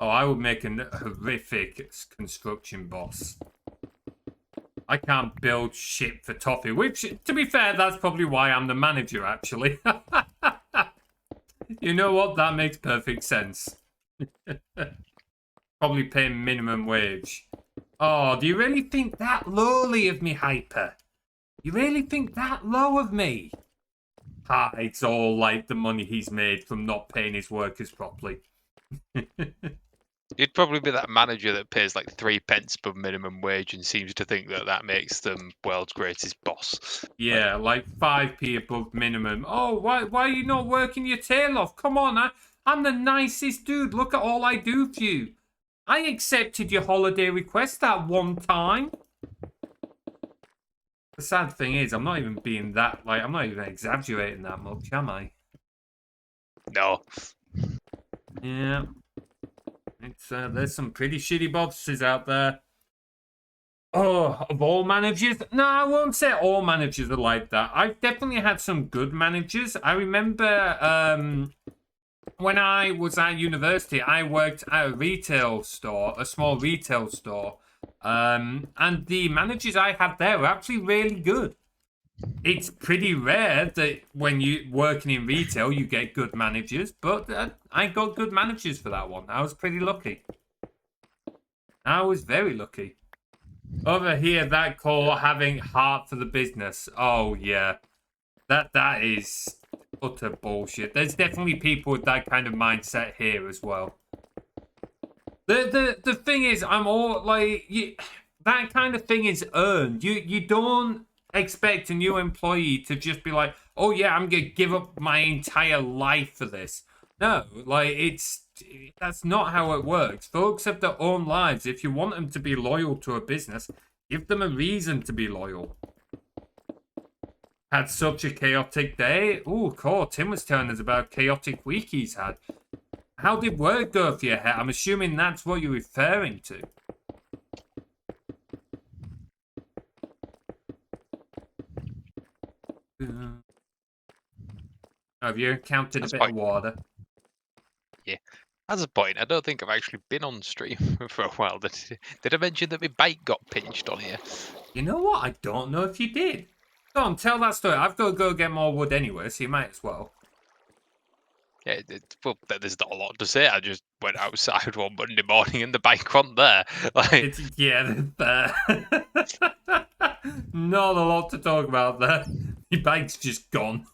Oh, I would make a horrific construction boss. I can't build shit for toffee, which, to be fair, that's probably why I'm the manager, actually. You know what? That makes perfect sense. Probably paying minimum wage. Oh, do you really think that lowly of me, Hyper? You really think that low of me? Ah, it's all like the money he's made from not paying his workers properly. You'd probably be that manager that pays like 3 pence per minimum wage and seems to think that that makes them world's greatest boss. Yeah, like 5p above minimum. Oh, why are you not working your tail off? Come on, I'm the nicest dude. Look at all I do for you. I accepted your holiday request that one time. The sad thing is, I'm not even being that, like, I'm not even exaggerating that much, am I? No. Yeah. It's there's some pretty shitty bosses out there. Oh, of all managers? No, I won't say all managers are like that. I've definitely had some good managers. I remember when I was at university, I worked at a retail store, a small retail store. And the managers I had there were actually really good. It's pretty rare that when you're working in retail, you get good managers, but I got good managers for that one. I was pretty lucky. I was very lucky. Over here, that call having heart for the business. Oh, yeah. That is utter bullshit. There's definitely people with that kind of mindset here as well. The thing is, I'm all like, that kind of thing is earned. You don't expect a new employee to just be like, oh yeah, I'm gonna give up my entire life for this. No, like that's not how it works. Folks have their own lives. If you want them to be loyal to a business, give them a reason to be loyal. Had such a chaotic day. Oh, cool. Tim was telling us about chaotic week he's had. How did work go for your head? I'm assuming that's what you're referring to. Have you encountered a bit of water? Yeah. As a point, I don't think I've actually been on stream for a while. Did I mention that my bike got pinched on here? You know what? I don't know if you did. Go on, tell that story. I've got to go get more wood anyway, so you might as well. Yeah, well, there's not a lot to say. I just went outside one Monday morning and the bike wasn't there. Like, yeah, there. Not a lot to talk about there. Your bike's just gone.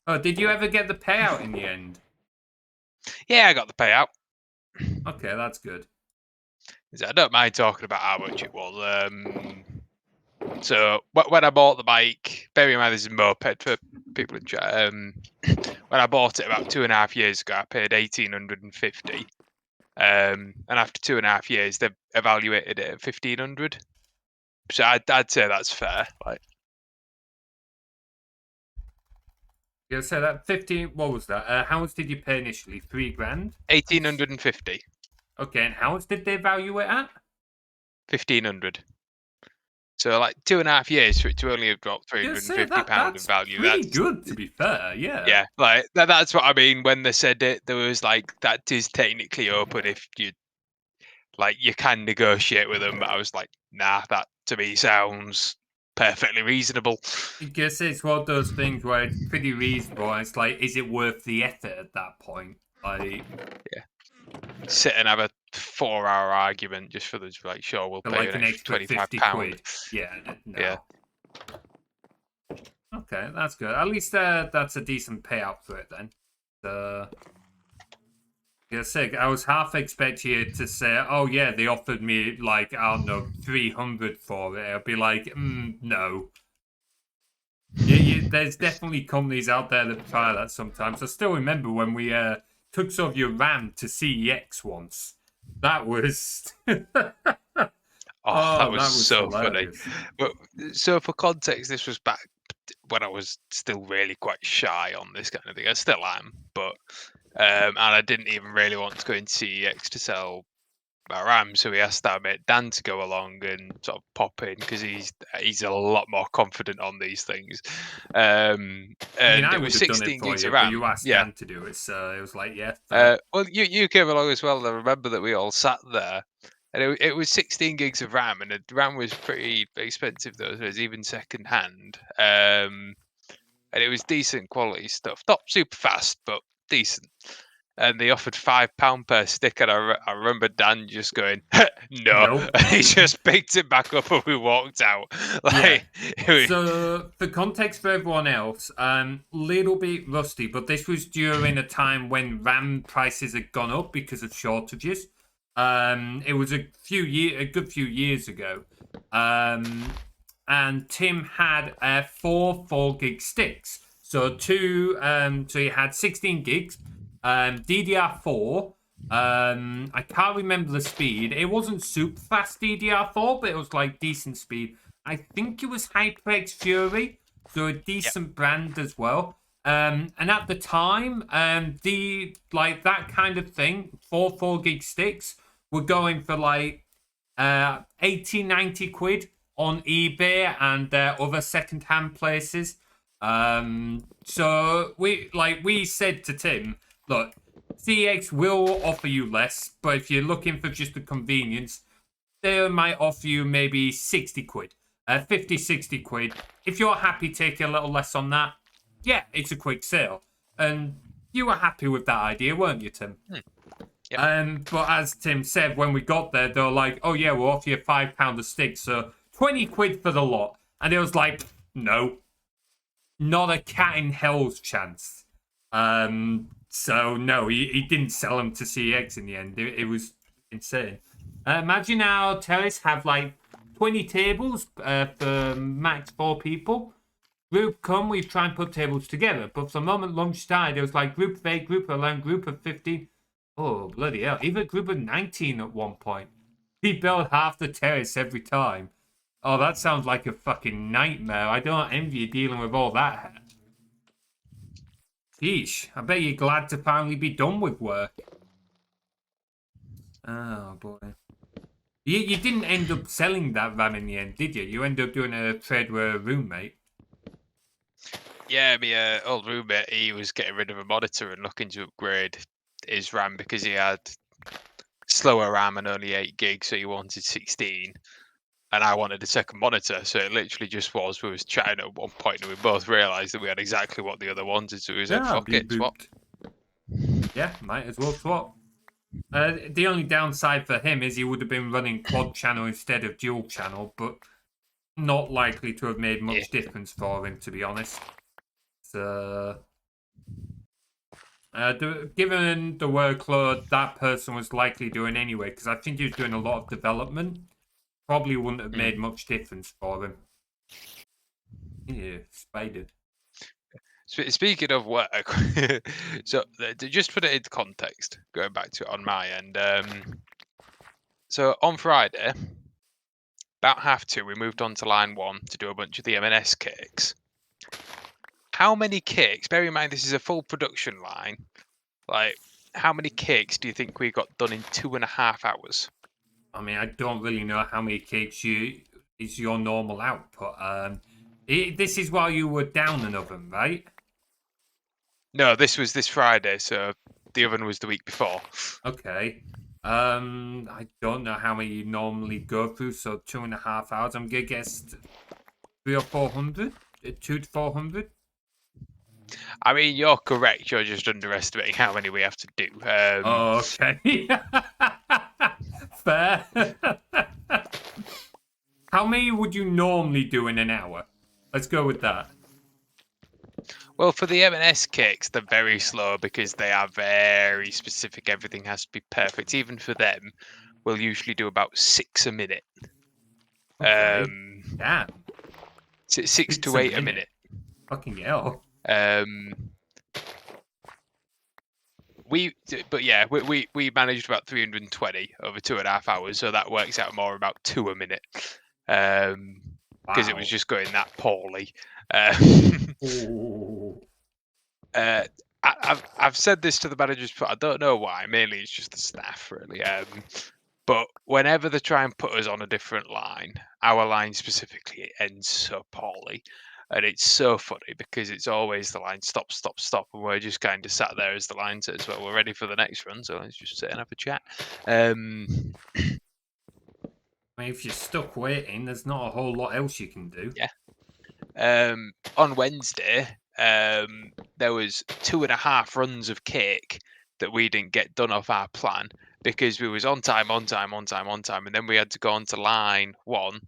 Oh, did you ever get the payout in the end? Yeah, I got the payout. Okay, that's good. I don't mind talking about how much it was. So when I bought the bike, bear in mind this is a moped for people in chat. When I bought it about 2.5 years ago, I paid 1,850. And after 2.5 years, they've evaluated it at 1,500. So I'd say that's fair. Like, Yeah, so that 15. What was that? How much did you pay initially? 3 grand. 1,850. Okay, and how much did they value it at? 1,500. So like 2.5 years for it to only have dropped £350 in value. That's pretty good, to be fair. Yeah. Yeah, like that's what I mean when they said it. There was like that is technically open if you like you can negotiate with them. But I was like, nah, that to me sounds perfectly reasonable. I guess it's one of those things where it's pretty reasonable. And it's like, is it worth the effort at that point? Like, yeah, sit and have a 4-hour argument just for the like, sure, we'll pay like you an extra £25. Yeah, no. Yeah. Okay, that's good. At least that's a decent payout for it then. I was half expecting you to say, "Oh yeah, they offered me like I don't know 300 for it." I'll be like, "No." There's definitely companies out there that try that sometimes. I still remember when we took some of your RAM to CEX once. That was. That was so hilarious. funny. But so for context, this was back when I was still really quite shy on this kind of thing. I still am, but and I didn't even really want to go into CEX to sell my RAM, so we asked our mate Dan to go along and sort of pop in because he's a lot more confident on these things. And I it was 16 gigs of but RAM. you asked Yeah. Dan to do it, so it was like, yeah. Well, you came along as well. And I remember that we all sat there. And it was 16 gigs of RAM, and the RAM was pretty expensive though. So it was even second hand, and it was decent quality stuff. Not super fast, but decent. And they offered £5 per stick, and I remember Dan just going, "No," Nope. and he just picked it back up, and we walked out. Like, yeah. So, for context for everyone else, little bit rusty, but this was during a time when RAM prices had gone up because of shortages. It was a good few years ago. And Tim had 4 4-gig sticks. So so he had 16 gigs, DDR4. I can't remember the speed. It wasn't super fast DDR4, but it was like decent speed. I think it was HyperX Fury, so a decent brand as well. And at the time, the like that kind of thing, 4 gig sticks were going for like 80, 90 quid on eBay and other second-hand places. So we said to Tim, look, CX will offer you less, but if you're looking for just the convenience, they might offer you maybe 60 quid, 50, 60 quid. If you're happy taking a little less on that, yeah, it's a quick sale. And you were happy with that idea, weren't you, Tim? Yep. But as Tim said, when we got there, they were like, oh yeah, we'll offer you £5 a stick, so 20 quid for the lot. And it was like, no, not a cat in hell's chance. So no, he didn't sell them to CX in the end. It was insane. Imagine our terrace have like 20 tables for max 4 people. Group come, we try and put tables together. But for the moment lunch started, it was like group of 8, group of 11, group of 15. Oh, bloody hell. Even a group of 19 at one point. He built half the terrace every time. Oh, that sounds like a fucking nightmare. I don't envy you dealing with all that. Sheesh, I bet you're glad to finally be done with work. Oh, boy. You didn't end up selling that RAM in the end, did you? You ended up doing a trade with a roommate. Yeah, my old roommate, he was getting rid of a monitor and looking to upgrade his RAM because he had slower RAM and only 8 gigs, so he wanted 16. And I wanted a second monitor, so it literally just was, we was chatting at one point and we both realised that we had exactly what the other wanted, so we said, Yeah, fuck it, swap. Yeah, might as well swap. The only downside for him is he would have been running quad channel instead of dual channel, but not likely to have made much Yeah. difference for him, to be honest. So, given the workload that person was likely doing anyway, because I think he was doing a lot of development, probably wouldn't have made much difference for him. Yeah, spidered. Speaking of work, so to just put it into context, going back to it on my end. So on Friday, about 2:30, we moved on to line 1 to do a bunch of the M&S cakes. How many cakes? Bear in mind, this is a full production line. Like, how many cakes do you think we got done in 2.5 hours? I mean, I don't really know how many cakes is your normal output. This is while you were down an oven, right? No, this was this Friday, so the oven was the week before. Okay. I don't know how many you normally go through, so 2.5 hours. I'm gonna guess 300 or 400, 200 to 400. I mean, you're correct. You're just underestimating how many we have to do. Okay. Fair. How many would you normally do in an hour? Let's go with that. Well, for the M&S cakes, they're very slow because they are very specific. Everything has to be perfect. Even for them, we'll usually do about 6 a minute. Okay. Damn. 6 to 8 a minute. Fucking hell. But yeah, we managed about 320 over 2.5 hours, so that works out more about 2 a minute. Because it was just going that poorly. I've said this to the managers, but I don't know why. Mainly, it's just the staff, really. But whenever they try and put us on a different line, our line specifically, it ends so poorly. And it's so funny because it's always the line stop, stop, stop. And we're just kind of sat there as the line says, well, we're ready for the next run. So let's just sit and have a chat. I mean, if you're stuck waiting, there's not a whole lot else you can do. Yeah. On Wednesday, there was 2.5 runs of cake that we didn't get done off our plan because we was on time, and then we had to go on to line 1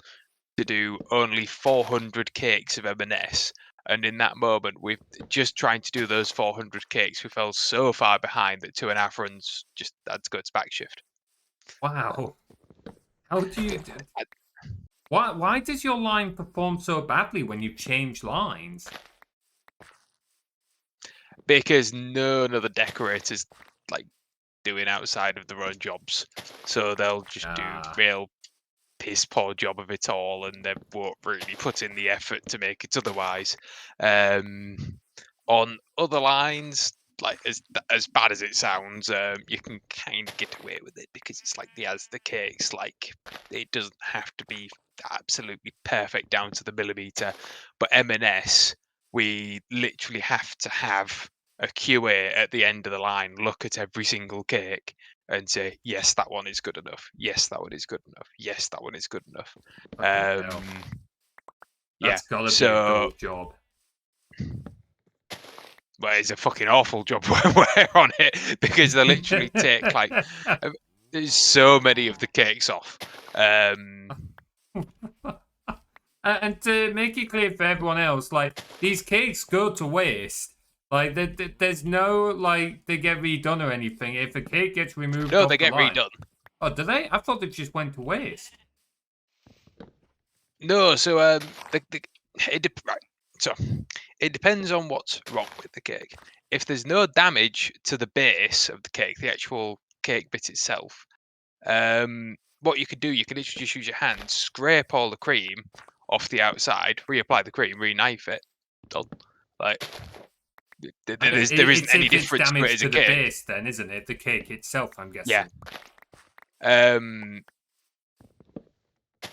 to do only 400 cakes of M&S. And in that moment, we just trying to do those 400 cakes, we fell so far behind that 2.5 runs just had to go to back shift. Wow. How do you... Why does your line perform so badly when you change lines? Because none of the decorators like doing outside of their own jobs. So they'll just do real piss poor job of it all, and they won't really put in the effort to make it otherwise. On other lines, like as bad as it sounds, you can kind of get away with it because it's like the cakes. Like it doesn't have to be absolutely perfect down to the millimeter. But M&S, we literally have to have a QA at the end of the line look at every single cake and say, yes, that one is good enough. Yes, that one is good enough. Yes, that one is good enough. Fucking hell. Yeah. That's gotta be a So gold job. but it's a fucking awful job when we're on it because they literally take like there's so many of the cakes off. And to make it clear for everyone else, like, these cakes go to waste. Like, there's no, like, they get redone or anything. If a cake gets removed No, off they the get line. redone. Oh, do they? I thought it just went to waste. No, so right. So it depends on what's wrong with the cake. If there's no damage to the base of the cake, the actual cake bit itself, what you could do, you can literally just use your hands, scrape all the cream off the outside, reapply the cream, re-knife it. Done. Like Okay, there isn't it's any if it's difference to it damage as to a the cake. base, then, isn't it? The cake itself, I'm Yeah. guessing.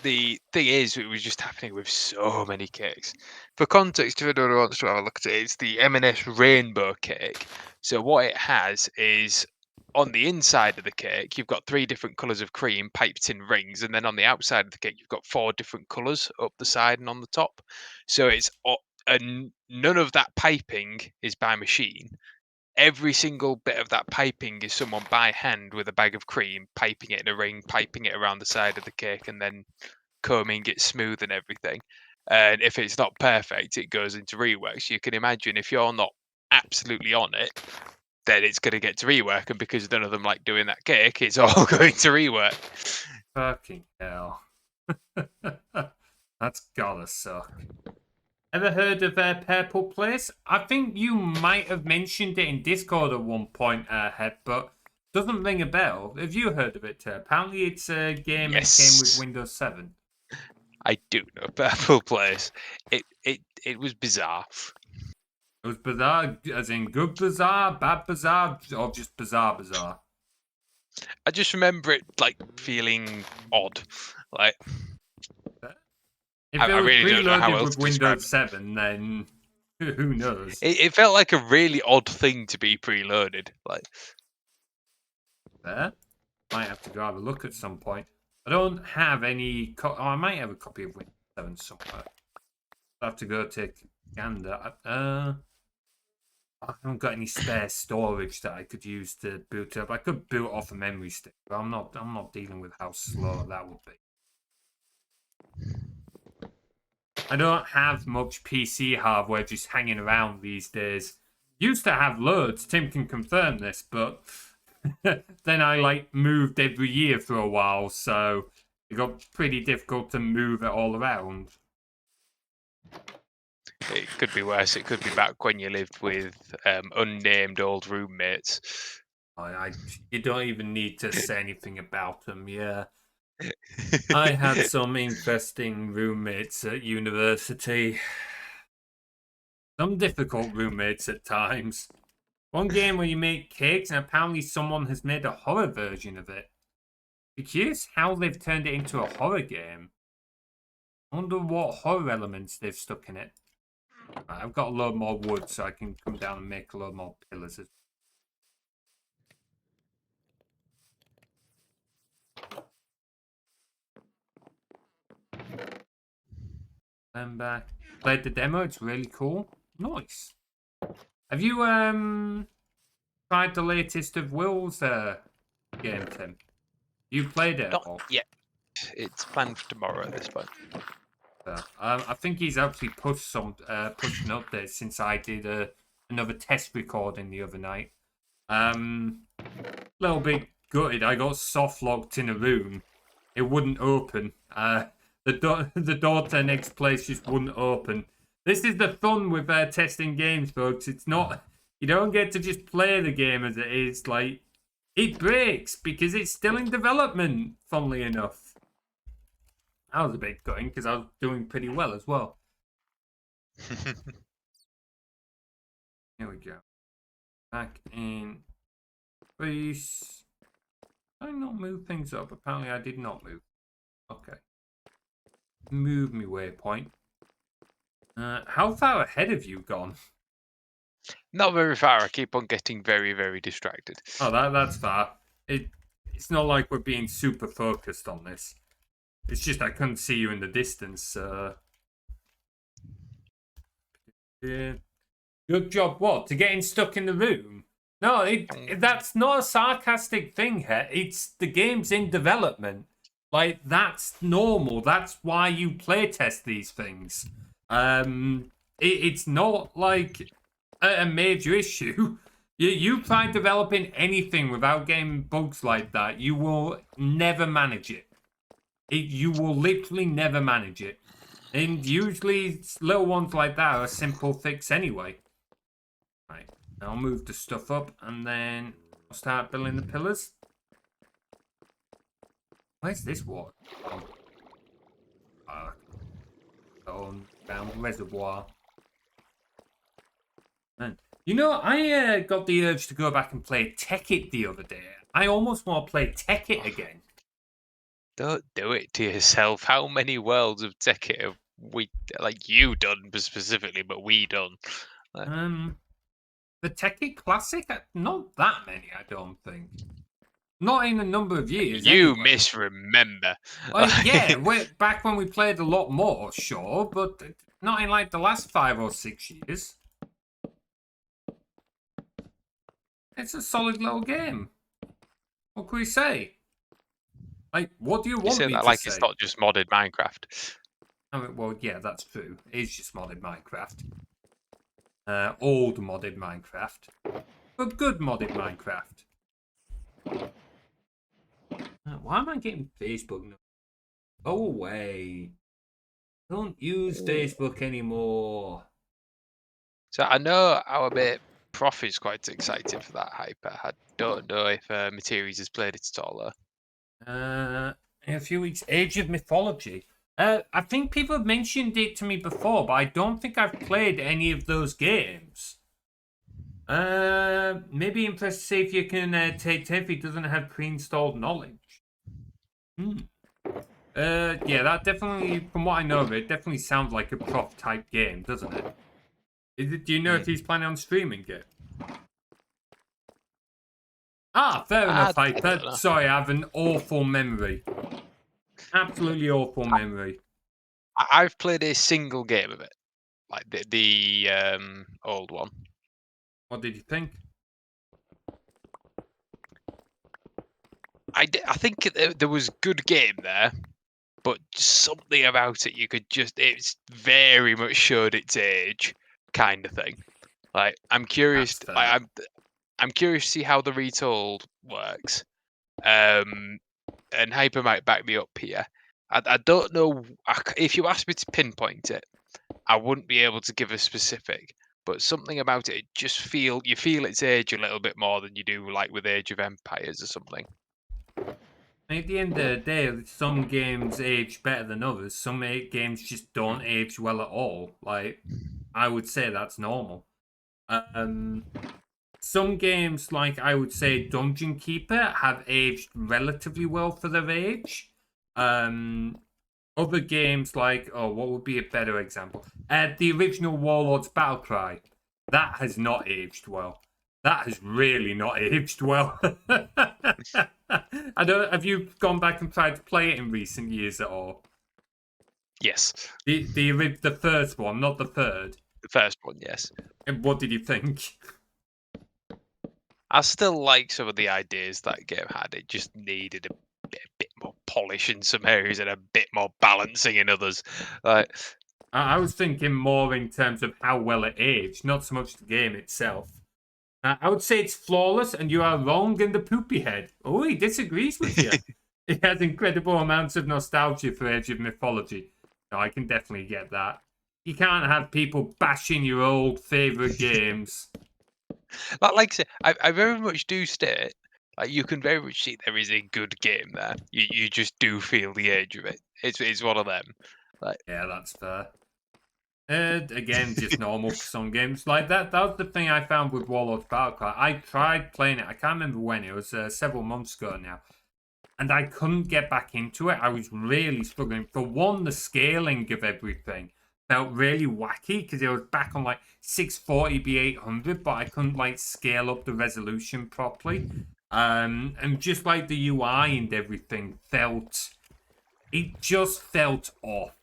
The thing is, it was just happening with so many cakes. For context, if anyone wants to have a look at it, it's the M&S Rainbow Cake. So what it has is on the inside of the cake, you've got 3 different colours of cream piped in rings, and then on the outside of the cake, you've got 4 different colours up the side and on the top. So it's and none of that piping is by machine. Every single bit of that piping is someone by hand with a bag of cream, piping it in a ring, piping it around the side of the cake, and then combing it smooth and everything. And if it's not perfect, it goes into rework. So you can imagine if you're not absolutely on it, then it's going to get to rework. And because none of them like doing that cake, it's all going to rework. Fucking hell. That's gotta suck. Ever heard of Purple Place? I think you might have mentioned it in Discord at one point, Head, but doesn't ring a bell. Have you heard of it? Apparently it's a game that came with Yes, Windows 7. I do know Purple Place. It was bizarre. It was bizarre, as in good bizarre, bad bizarre, or just bizarre? I just remember it like feeling odd. Like If it I was really don't know how preloaded else with to describe Windows it. 7, then who knows? It felt like a really odd thing to be preloaded. Like There. Might have to go have a look at some point. I don't have any. I might have a copy of Windows 7 somewhere. I'll have to go take a gander. I haven't got any spare storage that I could use to boot up. I could boot off a memory stick, but I'm not dealing with how slow that would be. I don't have much PC hardware just hanging around these days. Used to have loads. Tim can confirm this, but then I like moved every year for a while, so it got pretty difficult to move it all around. it could be worse. It could be back when you lived with unnamed old roommates. You don't even need to say anything about them. Yeah, I had some interesting roommates at university. Some difficult roommates at times. One game where you make cakes and apparently someone has made a horror version of it. Be curious how they've turned it into a horror game. I wonder what horror elements they've stuck in it. Right, I've got a load more wood so I can come down and make a load more pillars. I'm back. Played the demo, it's really cool. Nice. Have you tried the latest of Will's game, Tim? You played it Not all? yet. It's planned for tomorrow at this point. I think he's actually pushed an update since I did another test recording the other night. Little bit gutted. I got soft locked in a room. It wouldn't open. The door to the next place just wouldn't open. This is the fun with testing games, folks. It's not, you don't get to just play the game as it is. Like, it breaks because it's still in development. Funnily enough, I was a bit gutting because I was doing pretty well as well. Here we go. Back in Greece. Did I not move things up? Apparently I did not move. Okay. Move me waypoint. How far ahead have you gone? Not very far. I keep on getting very, very distracted. Oh, that's far. It's not like we're being super focused on this. It's just I couldn't see you in the distance. Yeah. Good job. What? To getting stuck in the room? No, that's not a sarcastic thing here. It's the game's in development. Like, that's normal. That's why you playtest these things. It's not like a major issue. You try developing anything without getting bugs like that, you will never manage it. You will literally never manage it. And usually little ones like that are a simple fix anyway. Right, I'll move the stuff up and then I'll start building the pillars. Where's this water? Down reservoir. Man, you know, I got the urge to go back and play Tekkit the other day. I almost want to play Tekkit again. Don't do it to yourself. How many worlds of Tekkit have we, like you done specifically, but we done? The Tekkit Classic? Not that many, I don't think. Not in a number of years. You anyway. misremember. Yeah, back when we played a lot more, sure, but not in like the last 5 or 6 years. It's a solid little game. What can we say? Like, what do you You want say me that to like say? it's not just modded Minecraft. I mean, well, yeah, that's true. It's just modded Minecraft. Old modded Minecraft. But good modded Minecraft. Why am I getting Facebook now? Go away. Don't use Facebook anymore. So I know our mate Prof is quite excited for that hyper. I don't know if Materies has played it at all though. In a few weeks, Age of Mythology. I think people have mentioned it to me before, but I don't think I've played any of those games. Maybe impressed to see if you can take if he doesn't have pre-installed knowledge. Yeah, that definitely, from what I know of it, definitely sounds like a prof type game, doesn't it? Do you know if he's planning on streaming it? Ah, fair enough, Hyper. Sorry, I have an awful memory. Absolutely awful memory. I've played a single game of it, like the old one. What did you think? I think there was good game there, but something about it you could it's very much showed its age, kind of thing. Like I'm curious. I'm curious to see how the retold works. And Hyper might back me up here. I don't know if you asked me to pinpoint it, I wouldn't be able to give a specific. But something about it, just you feel its age a little bit more than you do like with Age of Empires or something. At the end of the day, some games age better than others. Some games just don't age well at all. Like, I would say that's normal. Some games, like I would say Dungeon Keeper, have aged relatively well for their age. Other games like, what would be a better example? The original Warlords Battlecry. That has not aged well. That has really not aged well. I don't. Have you gone back and tried to play it in recent years at all? Yes. The first one, not the third. The first one, yes. And what did you think? I still like some of the ideas that game had. It just needed a bit more polish in some areas and a bit more balancing in others. Like, I was thinking more in terms of how well it aged, not so much the game itself. I would say it's flawless, and you are wrong in the poopy head. Oh, he disagrees with you. He has incredible amounts of nostalgia for Age of Mythology. No, I can definitely get that. You can't have people bashing your old favourite games. like I said, I very much do state, like you can very much see there is a good game there. You just do feel the age of it. It's one of them. Like, yeah, that's fair. Again, just normal for some games like that. That was the thing I found with Warlords Battlecry. I tried playing it. I can't remember when. It was several months ago now, and I couldn't get back into it. I was really struggling. For one, the scaling of everything felt really wacky because it was back on like 640 by 800, but I couldn't like scale up the resolution properly. And just like the UI and everything it just felt off.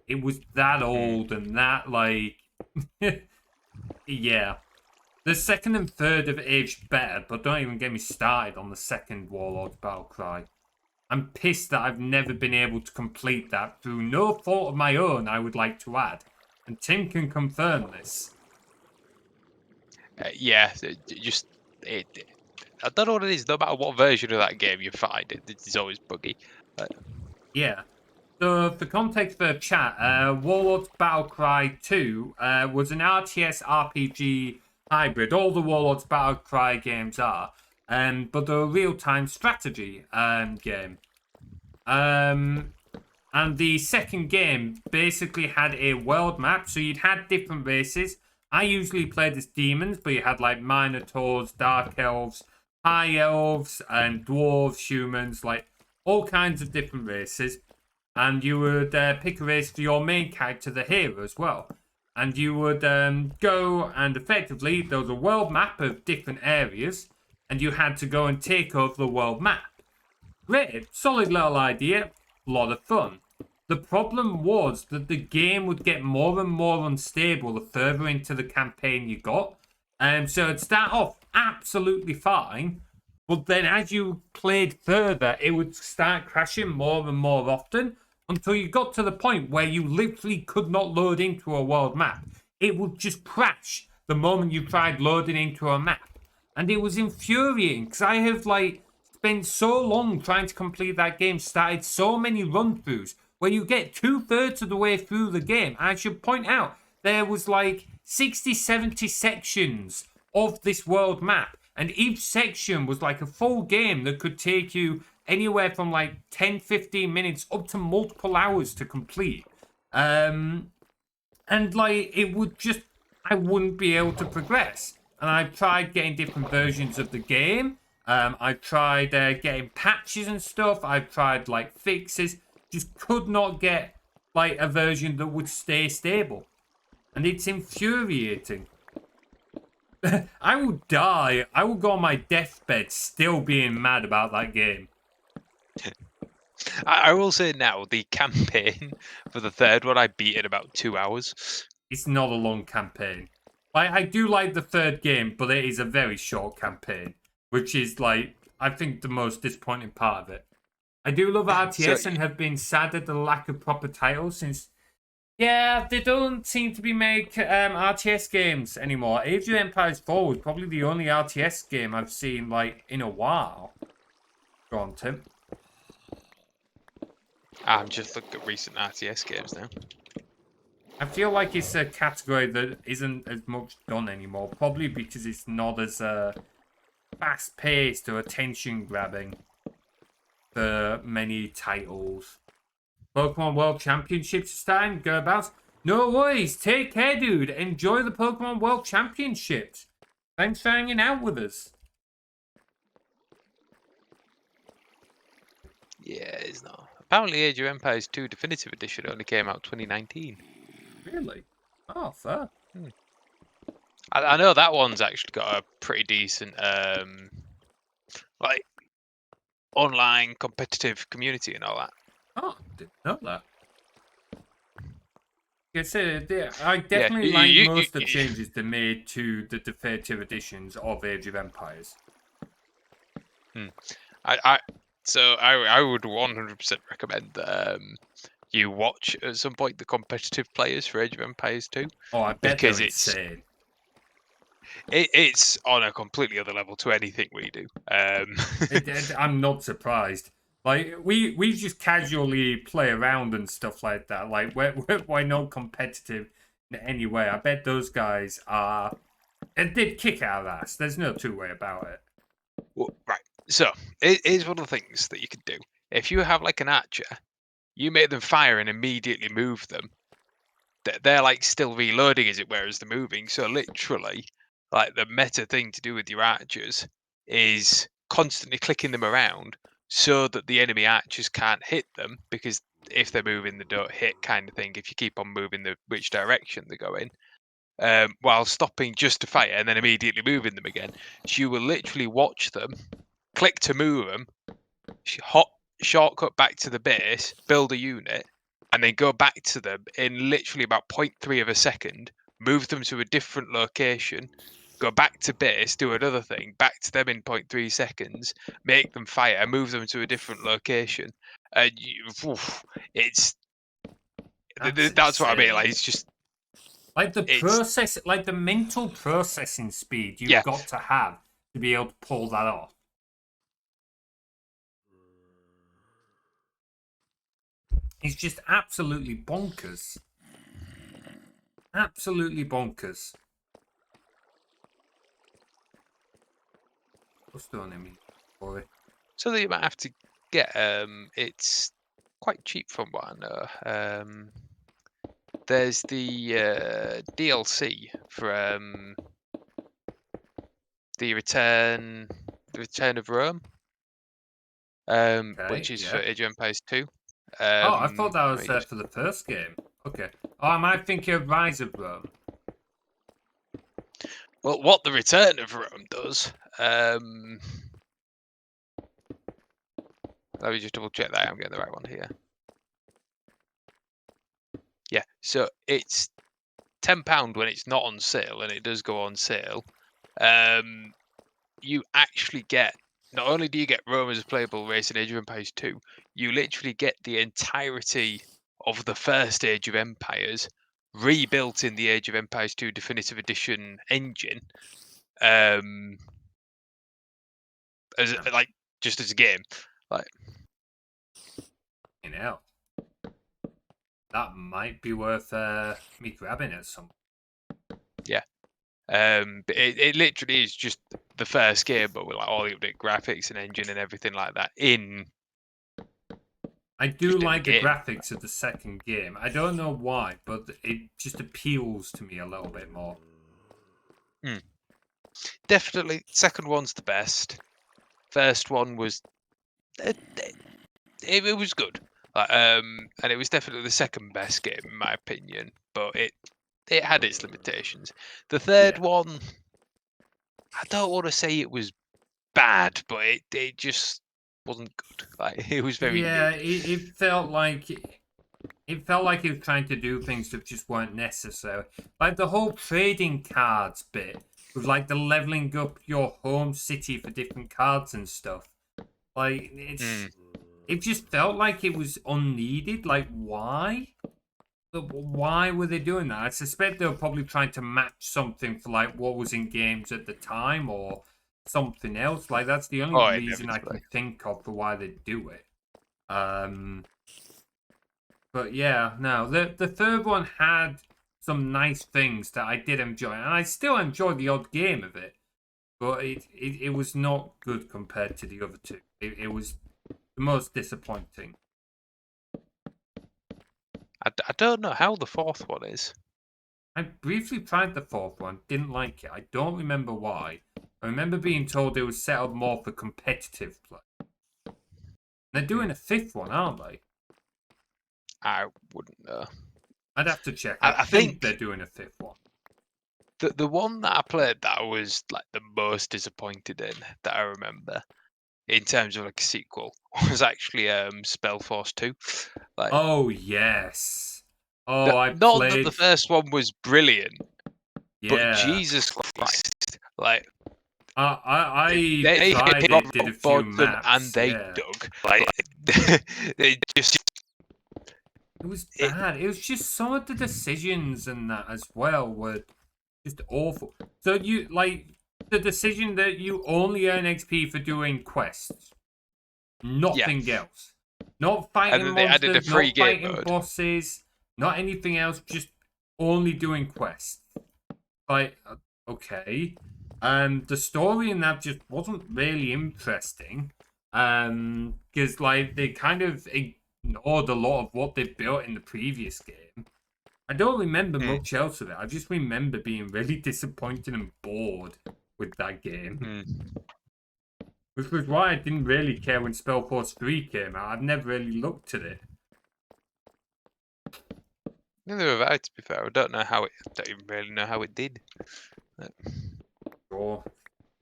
It was that old and that like, yeah. The second and third have aged better, but don't even get me started on the second Warlords Battlecry. I'm pissed that I've never been able to complete that through no fault of my own, I would like to add. And Tim can confirm this. Yeah, I don't know what it is. No matter what version of that game you find, it's always buggy. Yeah. So, for context for chat, Warlords Battlecry 2 was an RTS RPG hybrid. All the Warlords Battlecry games are. But they're a real-time strategy game. And the second game basically had a world map, so you'd had different races. I usually played as demons, but you had like Minotaurs, Dark Elves, High Elves, and Dwarves, humans, like all kinds of different races. And you would pick a race for your main character, the hero, as well. And you would go and effectively, there was a world map of different areas, and you had to go and take over the world map. Great, solid little idea, a lot of fun. The problem was that the game would get more and more unstable the further into the campaign you got. So it'd start off absolutely fine, but then as you played further, it would start crashing more and more often until you got to the point where you literally could not load into a world map. It would just crash the moment you tried loading into a map. And it was infuriating because I have like spent so long trying to complete that game, started so many run-throughs where you get 2/3 of the way through the game. I should point out, there was like 60, 70 sections of this world map. And each section was like a full game that could take you anywhere from like 10, 15 minutes up to multiple hours to complete. And like, it would just, I wouldn't be able to progress. And I tried getting different versions of the game. I tried getting patches and stuff. I tried like fixes. Just could not get like a version that would stay stable. And it's infuriating. I will die. I will go on my deathbed still being mad about that game. I will say now, the campaign for the third one, I beat in about 2 hours. It's not a long campaign. I do like the third game, but it is a very short campaign, which is like, I think, the most disappointing part of it. I do love RTS and have been sad at the lack of proper titles since, yeah, they don't seem to be make RTS games anymore. Age of Empires 4 was probably the only RTS game I've seen like in a while. Go on, Tim. I'm just looking at recent RTS games now. I feel like it's a category that isn't as much done anymore, probably because it's not as fast-paced or attention-grabbing for many titles. Pokemon World Championships are starting to go about. No worries, take care, dude. Enjoy the Pokemon World Championships. Thanks for hanging out with us. Yeah, it's not. Apparently, Age of Empires 2 Definitive Edition only came out 2019. Really? Oh, fair. I know that one's actually got a pretty decent, like, online competitive community and all that. Oh, didn't know that. I definitely like most of the changes they made to the definitive editions of Age of Empires. I would 100% recommend that you watch at some point the competitive players for Age of Empires 2. Oh, I bet they're insane. It's on a completely other level to anything we do. I'm not surprised. Like we just casually play around and stuff like that. Like we're not competitive in any way. I bet those guys are. It did kick our ass. There's no two way about it. Well, right. So it is one of the things that you can do. If you have like an archer, you make them fire and immediately move them. they're like still reloading, as it were, as they're moving. So literally, like the meta thing to do with your archers is constantly clicking them around so that the enemy archers can't hit them, because if they're moving, they don't hit, kind of thing. If you keep on moving the which direction they go in, while stopping just to fire and then immediately moving them again. So you will literally watch them, click to move them, hot shortcut back to the base, build a unit, and then go back to them in literally about 0.3 of a second, move them to a different location, go back to base, do another thing, back to them in 0.3 seconds, make them fire, move them to a different location. And it's that's what I mean. Like, it's just like the it's process, like the mental processing speed you've yeah. got to have to be able to pull that off. It's just absolutely bonkers. Absolutely bonkers. What's going on, boy? So that you might have to get it's quite cheap from what I know. There's the DLC for the Return of Rome, Okay, which is for yeah. Age of Empires 2. Oh, I thought that let was me just for the first game. Okay. Oh, am I thinking of Rise of Rome? well, what the Return of Rome does. Let me just double check that I'm getting the right one here. Yeah, so it's £10 when it's not on sale, and it does go on sale. You actually get, not only do you get Rome as a playable race in Age of Empires 2, you literally get the entirety of the first Age of Empires rebuilt in the Age of Empires 2 Definitive Edition engine, as like just as a game. Like, You know, that might be worth me grabbing at some. yeah. But it literally is just the first game, but with like all the update graphics and engine and everything like that in. I do like the game. graphics of the second game. I don't know why, but it just appeals to me a little bit more. Definitely, second one's the best. First one was it was good, and it was definitely the second best game in my opinion. But it had its limitations. The third one, I don't want to say it was bad, but it just wasn't good. Like, it was very Yeah, mid. it felt like it felt like he was trying to do things that just weren't necessary. Like the whole trading cards bit with like the leveling up your home city for different cards and stuff. Like it just felt like it was unneeded. Like why? Why were they doing that? I suspect they were probably trying to match something for like what was in games at the time or something else. Like that's the only Oh, reason I inevitably. can think of for why they do it. But yeah, no, the third one had some nice things that I did enjoy, and I still enjoy the odd game of it. But it was not good compared to the other two. It was the most disappointing. I don't know how the fourth one is. I briefly tried the fourth one, didn't like it. I don't remember why. I remember being told it was set up more for competitive play. They're doing a fifth one, aren't they? I wouldn't know. I'd have to check. I think think they're doing a fifth one. the one that I played that I was like the most disappointed in, that I remember in terms of like a sequel, was actually Spellforce 2. Like, Oh yes. Oh, I not that the played. first one was brilliant, but Yeah. Jesus Christ, like I they tried hit it, rock did a few bottom and maps. they Yeah. dug. Like, they just It was bad. It was just some of the decisions and that as well were just awful. So you like the decision that you only earn XP for doing quests, yeah. nothing else. Not And fighting then they added a monsters, free not game fighting mode. bosses, not anything else, just only doing quests. Like, okay. The story in that just wasn't really interesting. Because like they kind of ignored a lot of what they built in the previous game. I don't remember much else of it. I just remember being really disappointed and bored with that game. Which was why I didn't really care when Spellforce 3 came out. I've never really looked at it. Neither have I, to be fair. I don't even really know how it did. Sure.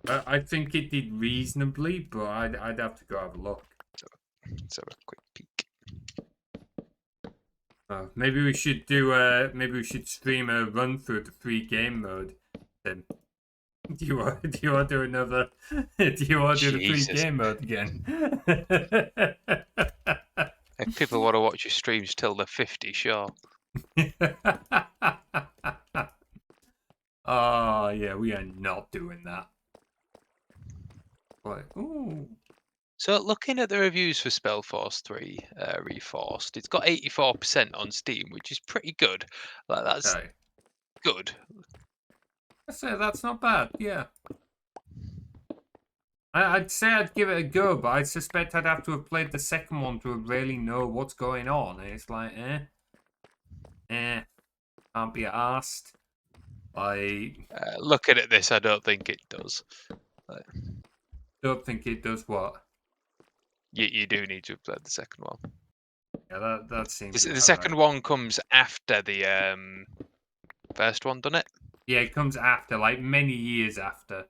I think it did reasonably, but I'd have to go have a look. Let's have a quick peek. Maybe we should stream a run through the free game mode. Then do you want to do another? Do you want to do the free Jesus. game mode again? If people want to watch your streams till they're 50, sure. Oh yeah, we are not doing that. But, ooh. So looking at the reviews for Spellforce 3 Reforced, it's got 84% on Steam, which is pretty good. Like that's Okay. good. I say that's not bad. Yeah. I'd say I'd give it a go, but I suspect I'd have to have played the second one to really know what's going on. And it's like, can't be asked. Looking at this, I don't think it does. Don't think it does what? You do need to have played the second one. Yeah, that seems. The second one comes after the first one, doesn't it? Yeah, it comes after, like many years after.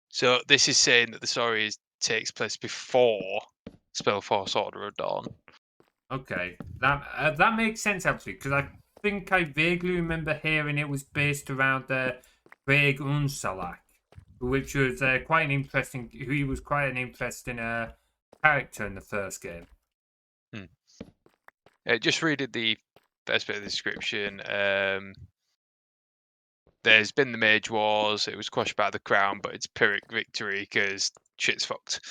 So this is saying that the story takes place before Spellforce Order of Dawn. Okay, that makes sense actually, because I think I vaguely remember hearing it was based around Craig Unsalak, which was quite an interesting. He was quite an interesting character in the first game. Just reading the first bit of the description. There's been the Mage Wars. It was quashed by the Crown, but it's Pyrrhic victory because shit's fucked.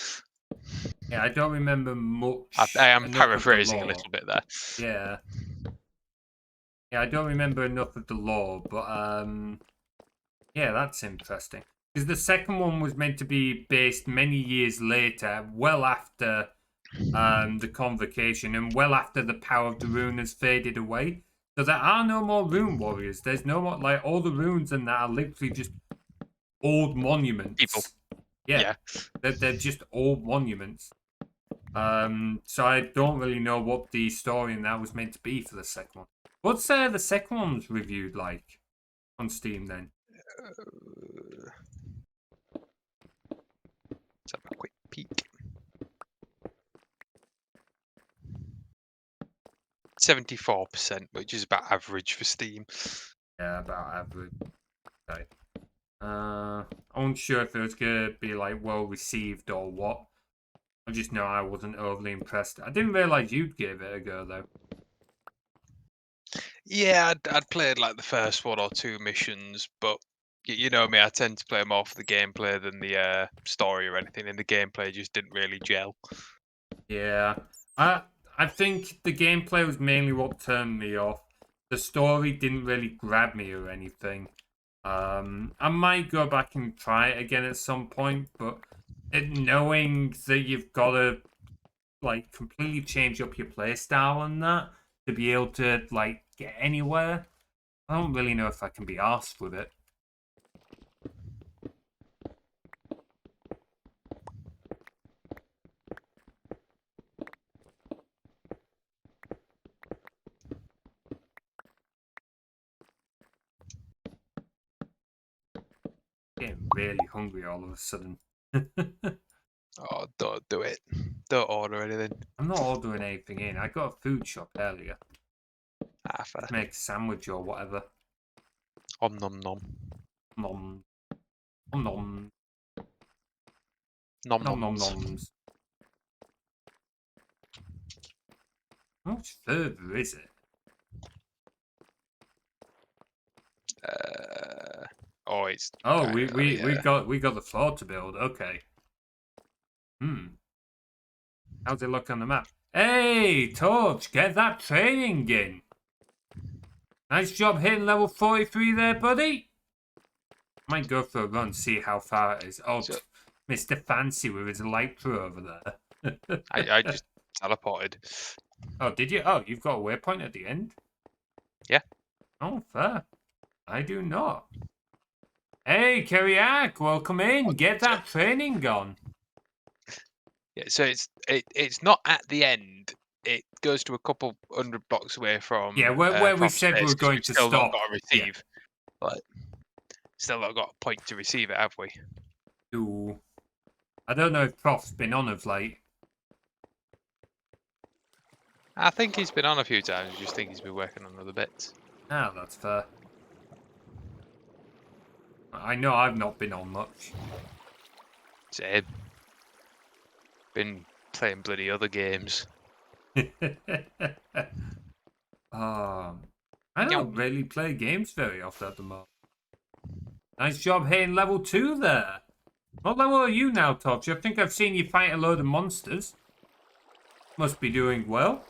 Yeah, I don't remember much. I am paraphrasing a little bit there. Yeah. Yeah, I don't remember enough of the lore, but yeah, that's interesting. Because the second one was meant to be based many years later, well after the Convocation and well after the power of the rune has faded away. So there are no more rune warriors. There's no more, like, all the runes and that are literally just old monuments. People. Yeah. They're just old monuments. So I don't really know what the story in that was meant to be for the second one. What's the second one's reviewed like on Steam then? Let's have a quick peek. 74%, which is about average for Steam. Yeah, about average. Okay. I wasn't sure if it was gonna be like well received or what. I just know I wasn't overly impressed. I didn't realize you'd give it a go though. Yeah, I'd played like the first one or two missions, but you know me, I tend to play more for the gameplay than the story or anything, and the gameplay just didn't really gel. Yeah, I think the gameplay was mainly what turned me off. The story didn't really grab me or anything. I might go back and try it again at some point, but knowing that you've got to like completely change up your playstyle and that to be able to like get anywhere, I don't really know if I can be asked with it. Getting really hungry all of a sudden. Oh, don't do it. Don't order anything. I'm not ordering anything in. I got a food shop earlier. Fair. Make a sandwich or whatever. Om nom nom. Nom. Nom nom. Nom Nom nom noms. noms. How much further is it? It's. Oh, we got the floor to build. Okay. How's it look on the map? Hey, Torch, get that training in. Nice job hitting level 43 there, buddy. Might go for a run, see how far it is. Oh, So- Mr. Fancy with his Lycra over there. I just teleported. Oh, did you? Oh, you've got a waypoint at the end? Yeah. Oh, fair. I do not. Hey, Keriak, welcome in. Get that training on. Yeah, so it's not at the end. It goes to a couple 100 blocks away from where we from said we space were because going we've to still not stop. got to receive. Like, still not got a point to receive it, have we? Ooh. I don't know if Prof's been on of late. I think he's been on a few times. I just think he's been working on other bits. Ah, that's fair. I know I've not been on much. Same. Been playing bloody other games. I don't really play games very often at the moment. Nice job hitting level 2 there. What level are you now, Torch? I think I've seen you fight a load of monsters. Must be doing well.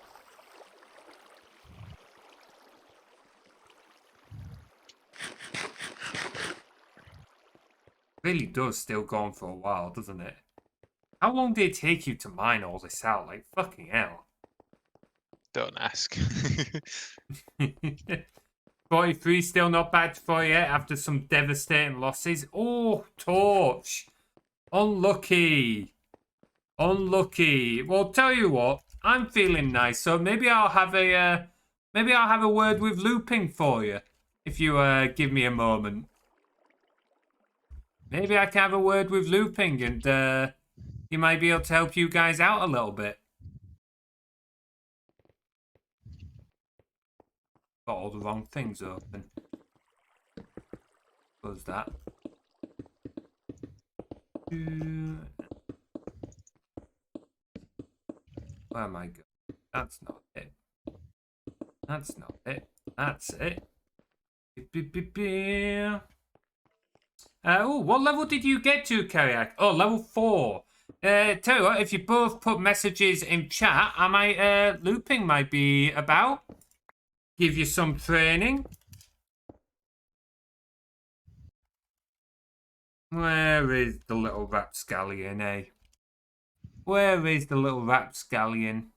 Really does still go on for a while, doesn't it? How long did it take you to mine all this out? Like, fucking hell. Don't ask. 43 still not bad for you after some devastating losses. Oh, Torch. Unlucky. Unlucky. Well, tell you what, I'm feeling nice, so maybe I'll have a word with looping for you, if you give me a moment. Maybe I can have a word with looping, and he might be able to help you guys out a little bit. Got all the wrong things open. Close that. Where am I going? That's not it. That's not it. That's it. Oh, what level did you get to, Keriak? Oh, level 4. Tell you what, if you both put messages in chat, I might, looping might be about. Give you some training. Where is the little rapscallion, eh? Where is the little rapscallion?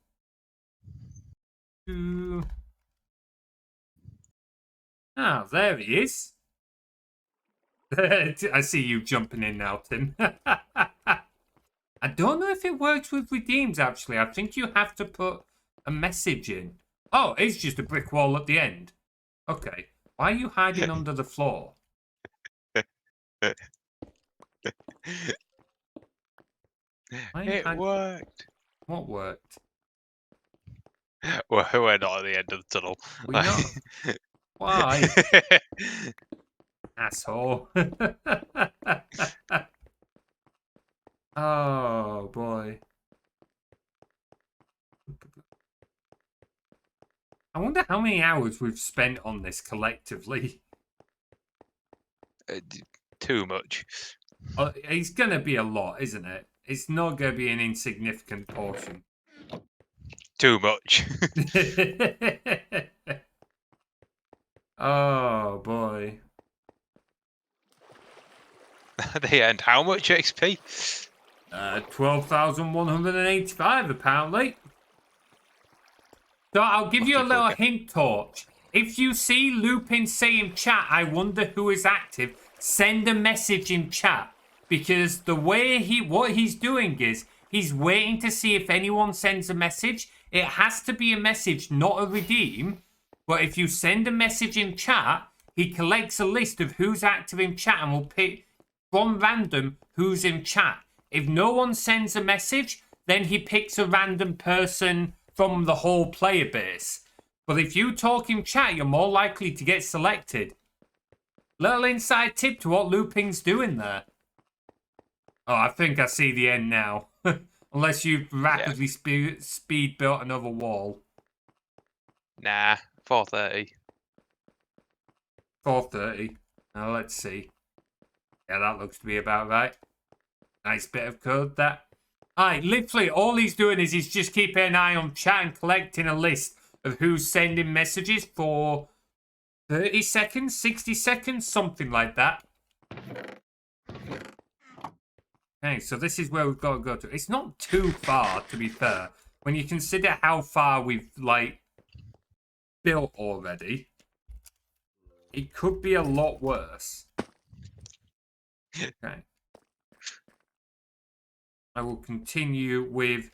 Ah, there he is. I see you jumping in now, Tim. I don't know if it works with redeems, actually. I think you have to put a message in. Oh, it's just a brick wall at the end. Okay. Why are you hiding under the floor? It worked. What worked? We're not at the end of the tunnel. We not? Why? Asshole. Oh, boy. I wonder how many hours we've spent on this collectively. Too much. It's going to be a lot, isn't it? It's not going to be an insignificant portion. Too much. Oh, boy. At the end, how much XP? 12,185, apparently. So I'll give you a little hint, Torch. If you see Lupin say in chat, I wonder who is active, send a message in chat. Because the way what he's doing is, he's waiting to see if anyone sends a message. It has to be a message, not a redeem. But if you send a message in chat, he collects a list of who's active in chat and will pick from random who's in chat. If no one sends a message, then he picks a random person from the whole player base. But if you talk in chat, you're more likely to get selected. Little inside tip to what looping's doing there. Oh, I think I see the end now. Unless you've rapidly speed built another wall. Nah, 4:30. 4:30. Now let's see. Yeah, that looks to be about right. Nice bit of code, that. Alright, literally all he's doing is he's just keeping an eye on chat and collecting a list of who's sending messages for 30 seconds, 60 seconds, something like that. Okay, so this is where we've got to go to. It's not too far, to be fair. When you consider how far we've, like, built already. it could be a lot worse. Okay. I will continue with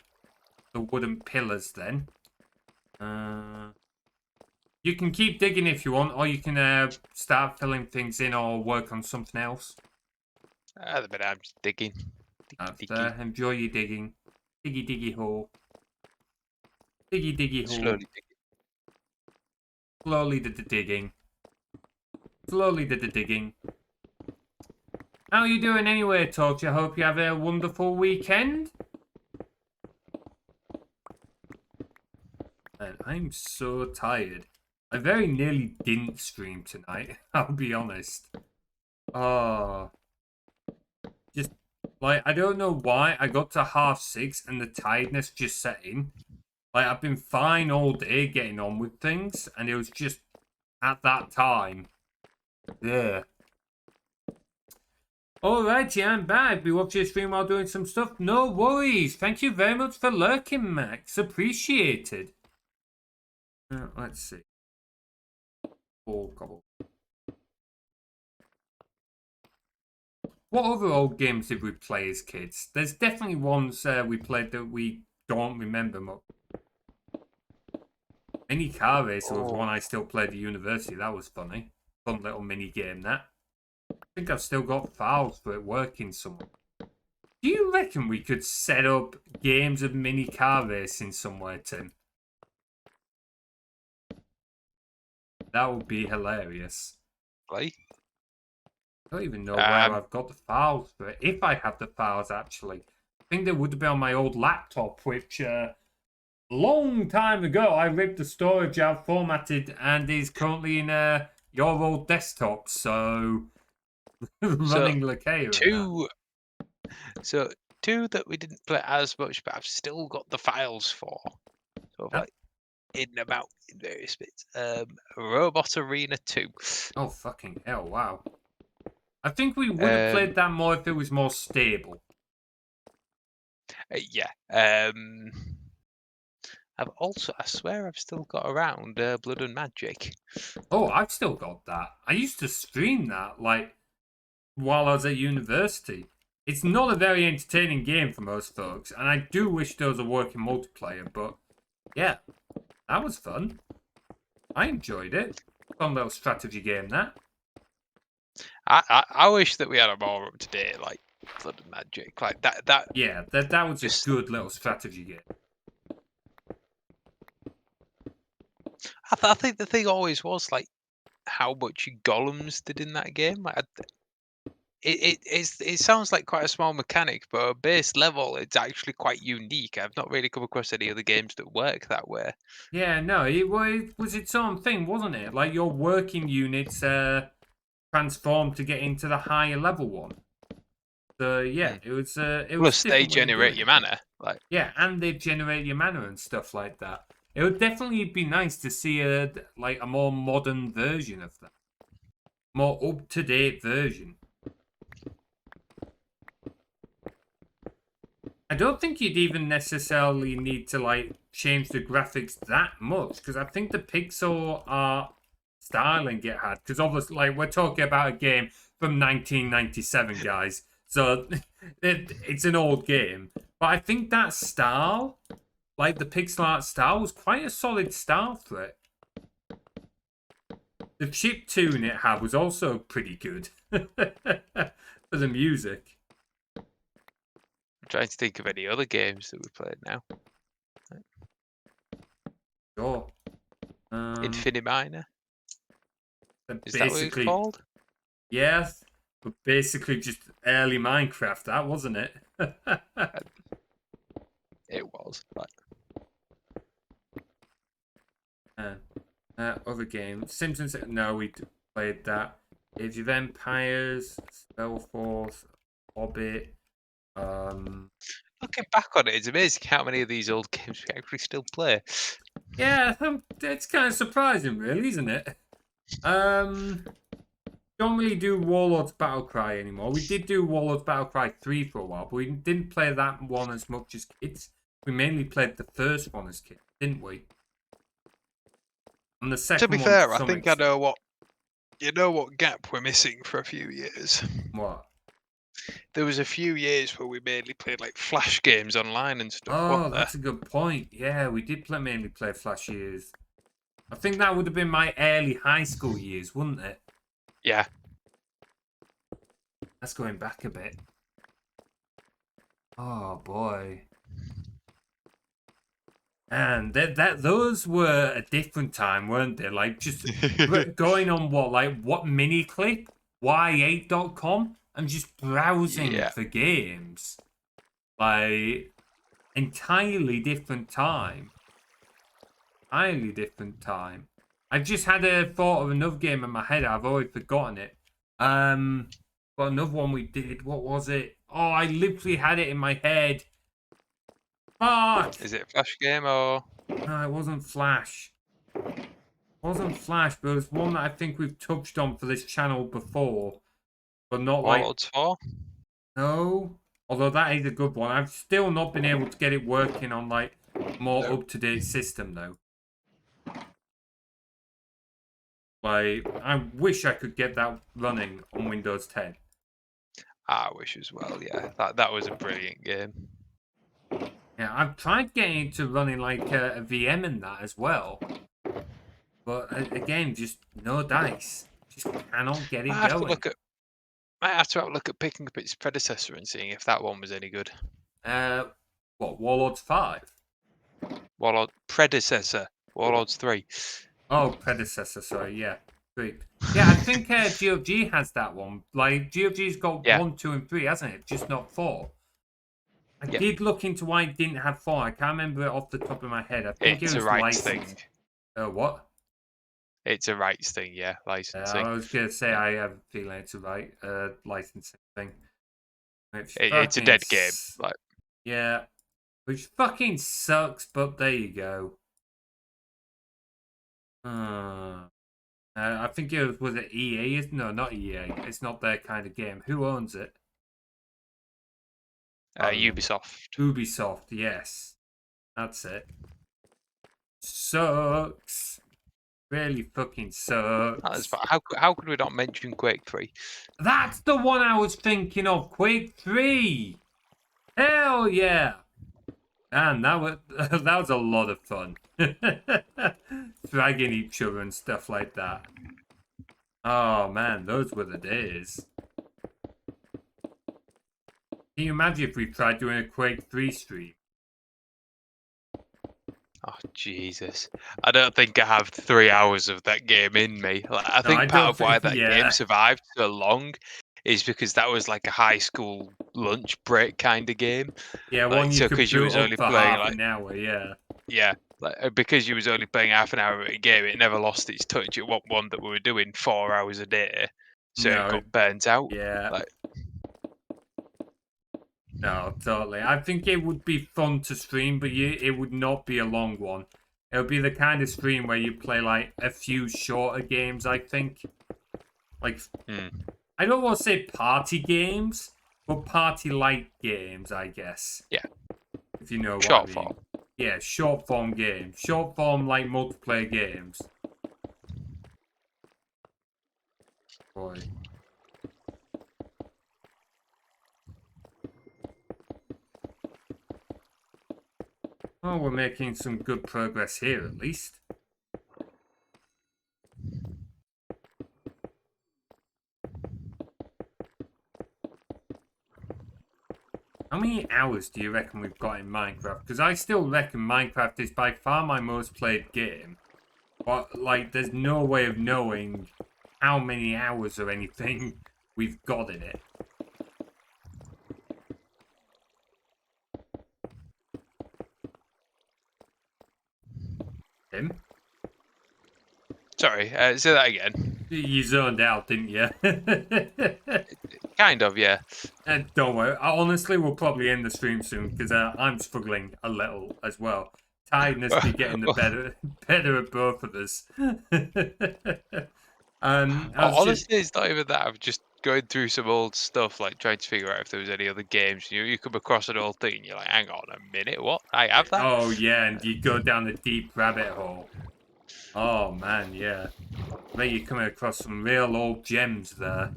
the wooden pillars then. You can keep digging if you want, or you can start filling things in or work on something else. At the minute, I'm just digging. After, enjoy your digging. Diggy diggy hole. Diggy diggy hole. Slowly digging. Slowly did the digging. Slowly did the digging. How are you doing anyway, Torch? I hope you have a wonderful weekend. Man, I'm so tired. I very nearly didn't stream tonight, I'll be honest. Oh. Just, like, I don't know why I got to 6:30 and the tiredness just set in. Like, I've been fine all day getting on with things, and it was just at that time. Yeah. Alright, yeah, I'm back. Be watching your stream while doing some stuff. No worries. Thank you very much for lurking, Max. Appreciated. Let's see. What other old games did we play as kids? There's definitely ones we played that we don't remember much. Mini Car Racer was one I still played at university. That was funny. Fun little mini game, that. I think I've still got files for it working somewhere. Do you reckon we could set up games of mini car racing somewhere, Tim? That would be hilarious. Play? I don't even know where I've got the files for it. If I have the files, actually. I think they would be on my old laptop, which long time ago I ripped the storage out, formatted, and is currently in your old desktop. So running Lakea. Two that we didn't play as much, but I've still got the files for. So like in various bits. Robot Arena 2. Oh fucking hell! Wow. I think we would have played that more if it was more stable. Yeah. I swear I've still got around Blood and Magic. Oh, I've still got that. I used to stream that, like, while I was at university. It's not a very entertaining game for most folks, and I do wish there was a working multiplayer, but yeah, that was fun. I enjoyed it. Fun little strategy game, that. I wish that we had a more up to date, like, Blood and Magic. Like, that yeah, that was just a good little strategy game. I think the thing always was, like, how much golems did in that game. Like, it sounds like quite a small mechanic, but at base level, it's actually quite unique. I've not really come across any other games that work that way. Yeah, no, it was its own thing, wasn't it? Like, your working units transformed to get into the higher level one. So yeah, it was. Plus, they generate your mana. Like, yeah, and they generate your mana and stuff like that. It would definitely be nice to see a more modern version of that, more up to date version. I don't think you'd even necessarily need to change the graphics that much, because I think the pixel art styling get had. Because obviously, we're talking about a game from 1997, guys. So it's an old game, but I think that style, like the pixel art style, was quite a solid style for it. The chiptune it had was also pretty good for the music. I'm trying to think of any other games that we played now. Sure. Infiniminer. Is that what it's Basically, called? yes, but basically just early Minecraft, that wasn't it? It was. Other game, Simpsons. No, we played that. Age of Empires, Spellforce, Hobbit. Looking back on it, it's amazing how many of these old games we actually still play. Yeah, it's kind of surprising, really, isn't it? Don't really do Warlords Battlecry anymore. We did do Warlords Battlecry 3 for a while, but we didn't play that one as much as kids. We mainly played the first one as kids, didn't we? And the second To be one, fair, I think I know what You know what gap we're missing for a few years? What? There was a few years where we mainly played like Flash games online and stuff, Oh, wasn't there? that's a good point. Yeah, we did mainly play Flash years. I think that would have been my early high school years, wouldn't it? Yeah. That's going back a bit. Oh boy. And those were a different time, weren't they? Like just going on what mini clip y8.com and just browsing Yeah. for games. Like entirely different time. Entirely different time. I've just had a thought of another game in my head. I've already forgotten it. But another one we did. What was it? Oh, I literally had it in my head. Fuck! Is it a Flash game or No, it wasn't Flash. It wasn't Flash, but it was one that I think we've touched on for this channel before. But not like... Warlords 4? No. Although that is a good one. I've still not been able to get it working on like more up-to-date system though. Like, I wish I could get that running on Windows 10. I wish as well, yeah. That was a brilliant game. Yeah, I've tried getting it to running like a VM in that as well. But again, just no dice. Just cannot get it I have to going. look at Might have to have a look at picking up its predecessor and seeing if that one was any good. What, Warlords 5? Warlord predecessor, Warlords 3. Oh, predecessor, sorry, yeah. 3. Yeah, I think GOG has that one. Like, GOG's got Yeah. 1, 2, and 3, hasn't it? Just not 4. I Yeah. did look into why it didn't have 4. I can't remember it off the top of my head. I think It's it a was rights licensed. thing. What? It's a rights thing, yeah, licensing. I was going to say I have a feeling it's a licensing thing. Which It's a fucking dead game. Like, yeah. Which fucking sucks, but there you go. I think was it EA? No, not EA. It's not their kind of game. Who owns it? Ubisoft. Ubisoft, yes. That's it. Sucks. Really fucking sucks. How could we not mention Quake 3? That's the one I was thinking of. Quake 3. Hell yeah. And that was a lot of fun. Dragging each other and stuff like that. Oh man, those were the days. Can you imagine if we tried doing a Quake 3 stream? Oh Jesus! I don't think I have 3 hours of that game in me. Like, I think part of why that game survived so long is because that was like a high school lunch break kind of game. Yeah, like, one you could because you was boot only up for playing half like an hour, yeah. yeah, like, because you was only playing half an hour of a game, it never lost its touch. It wasn't one that we were doing 4 hours a day, so it No, got burnt out. yeah. Like, No, totally. I think it would be fun to stream, but it would not be a long one. It would be the kind of stream where you play like a few shorter games, I think. Like, I don't want to say party games, but party-like games, I guess. yeah, If you know what short I mean. form. Yeah, short form games. Short form, like multiplayer games. Boy. Oh, we're making some good progress here, at least. How many hours do you reckon we've got in Minecraft? Because I still reckon Minecraft is by far my most played game. But, like, there's no way of knowing how many hours or anything we've got in it. Tim? Sorry, say that again. You zoned out, didn't you? Kind of, yeah. Don't worry. Honestly, we'll probably end the stream soon because I'm struggling a little as well. Tiredness be getting the better of both of us. Honestly, it's not even that. I'm just going through some old stuff, like trying to figure out if there was any other games. You come across an old thing, and you're like, hang on a minute, what? I have that? Oh yeah, and you go down the deep rabbit hole. Oh man, yeah. I bet you're coming across some real old gems there.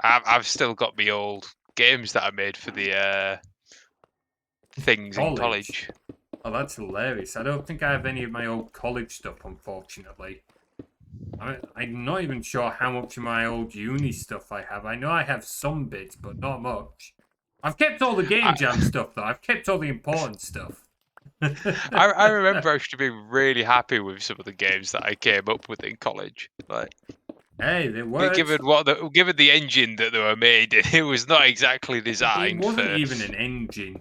I've still got my old games that I made for the things in college. Oh, that's hilarious. I don't think I have any of my old college stuff, unfortunately. I'm not even sure how much of my old uni stuff I have. I know I have some bits, but not much. I've kept all the Game Jam stuff, though. I've kept all the important stuff. I remember actually being really happy with some of the games that I came up with in college. Like, Hey, it works. given the engine that they were made in, it was not exactly It designed wasn't for. even an engine.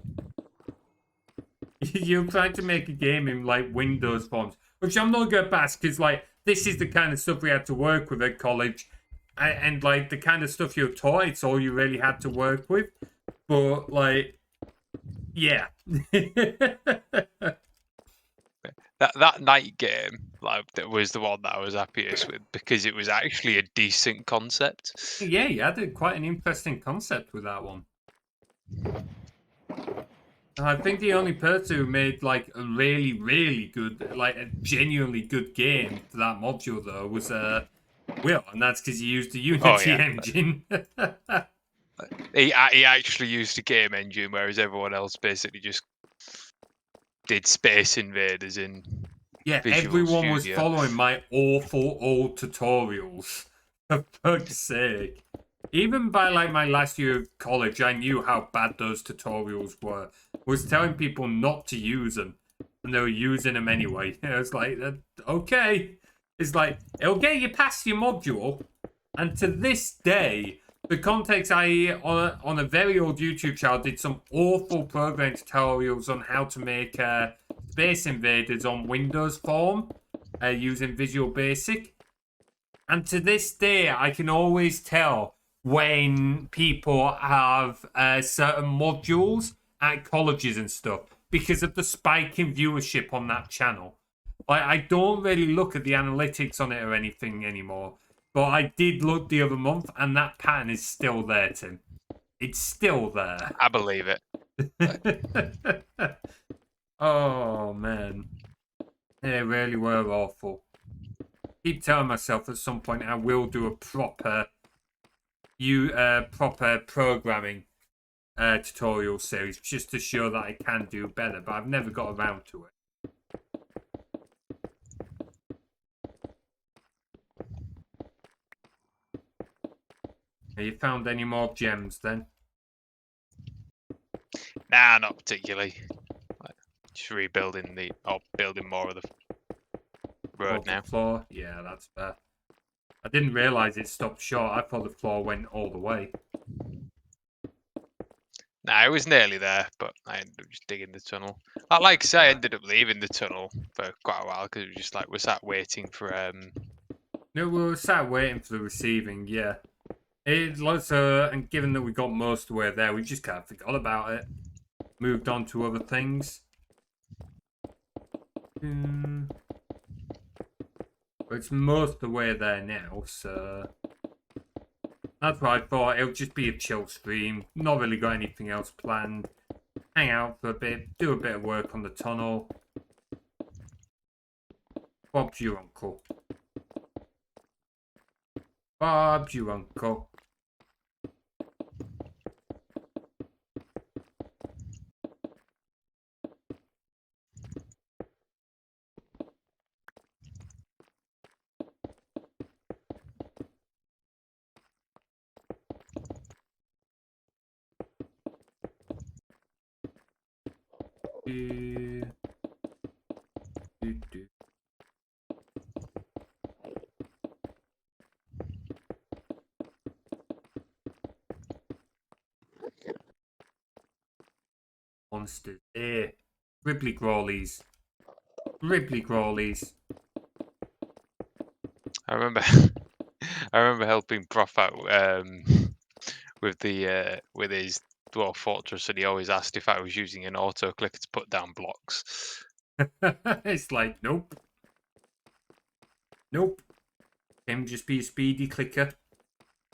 You're trying to make a game in like Windows forms, which I'm not gonna pass because like this is the kind of stuff we had to work with at college, and like the kind of stuff you're taught, it's all you really had to work with. But like, yeah. That night game, like, that was the one that I was happiest with because it was actually a decent concept. Yeah, you had quite an interesting concept with that one. I think the only person who made like a really, really good, like a genuinely good game for that module though was Will, and that's because he used the Oh Unity yeah, engine. he actually used a game engine, whereas everyone else basically just did Space Invaders in Yeah, Visual everyone was Studio. following my awful old tutorials. For fuck's sake. Even by like my last year of college, I knew how bad those tutorials were. Was telling people not to use them, and they were using them anyway. I was like, okay. It's like it'll get you past your module, and to this day, the context I on a very old YouTube channel did some awful programming tutorials on how to make Space Invaders on Windows form using Visual Basic. And to this day, I can always tell when people have certain modules at colleges and stuff because of the spike in viewership on that channel. Like, I don't really look at the analytics on it or anything anymore, but I did look the other month, and that pattern is still there, Tim. It's still there. I believe it. Oh man, they really were awful. Keep telling myself at some point I will do a proper programming tutorial series just to show that I can do better, but I've never got around to it. Have you found any more gems then? Nah, not particularly. Just rebuilding building more of the road now. Floor? Yeah, that's fair. I didn't realise it stopped short. I thought the floor went all the way. Nah, it was nearly there, but I ended up just digging the tunnel. Like I say, I ended up leaving the tunnel for quite a while because it was just like we sat waiting for No, we were sat waiting for the receiving, yeah. And given that we got most of the way there, we just kind of forgot about it. Moved on to other things. But it's most of the way there now, so that's what I thought. It'll just be a chill stream. Not really got anything else planned. Hang out for a bit, do a bit of work on the tunnel. Bob's your uncle. Bob's your uncle. Monsters. Ripley Crawlies. Ripley Crawlies. I remember I remember helping Prof out with his dwarf fortress, and he always asked if I was using an auto clicker to put down blocks. It's like, nope. Nope. Can just be a speedy clicker.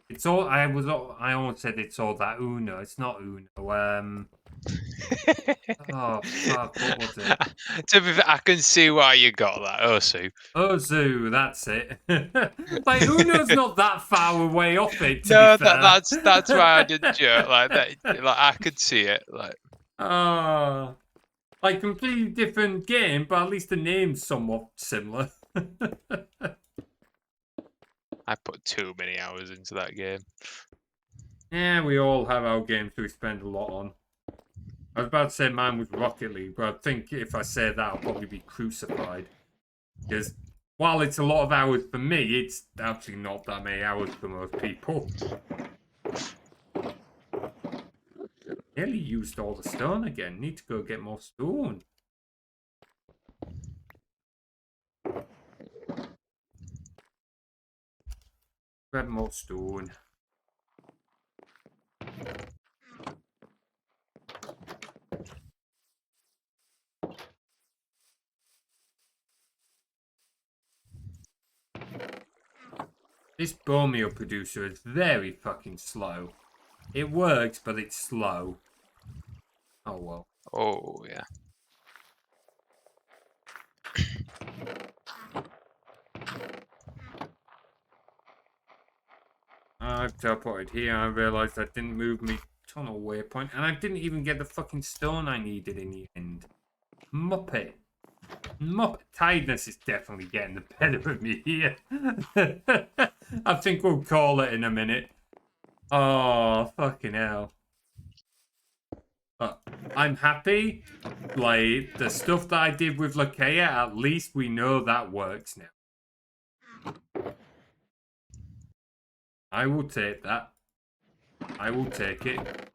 It's all I almost said it's all that Uno. It's not Uno. Oh, fuck, what was it? To be fair, I can see why you got that, Osu. Ozu, that's it. Like, who knows not that far away off it, to be No, fair. that's why I didn't joke like that. Like I could see it. Like Oh, like, completely different game, but at least the name's somewhat similar. I put too many hours into that game. Yeah, we all have our games we spend a lot on. I was about to say mine was Rocket League, but I think if I say that, I'll probably be crucified. Because while it's a lot of hours for me, it's actually not that many hours for most people. Nearly used all the stone again. Need to go get more stone. Grab more stone. This bone meal producer is very fucking slow. It works, but it's slow. Oh well. Oh yeah. I've teleported here. I realised I didn't move me tunnel waypoint, and I didn't even get the fucking stone I needed in the end. Muppet. Muppet. Tiredness is definitely getting the better of me here. I think we'll call it in a minute. Oh, fucking hell. I'm happy. Like, the stuff that I did with Lakea, at least we know that works now. I will take that. I will take it.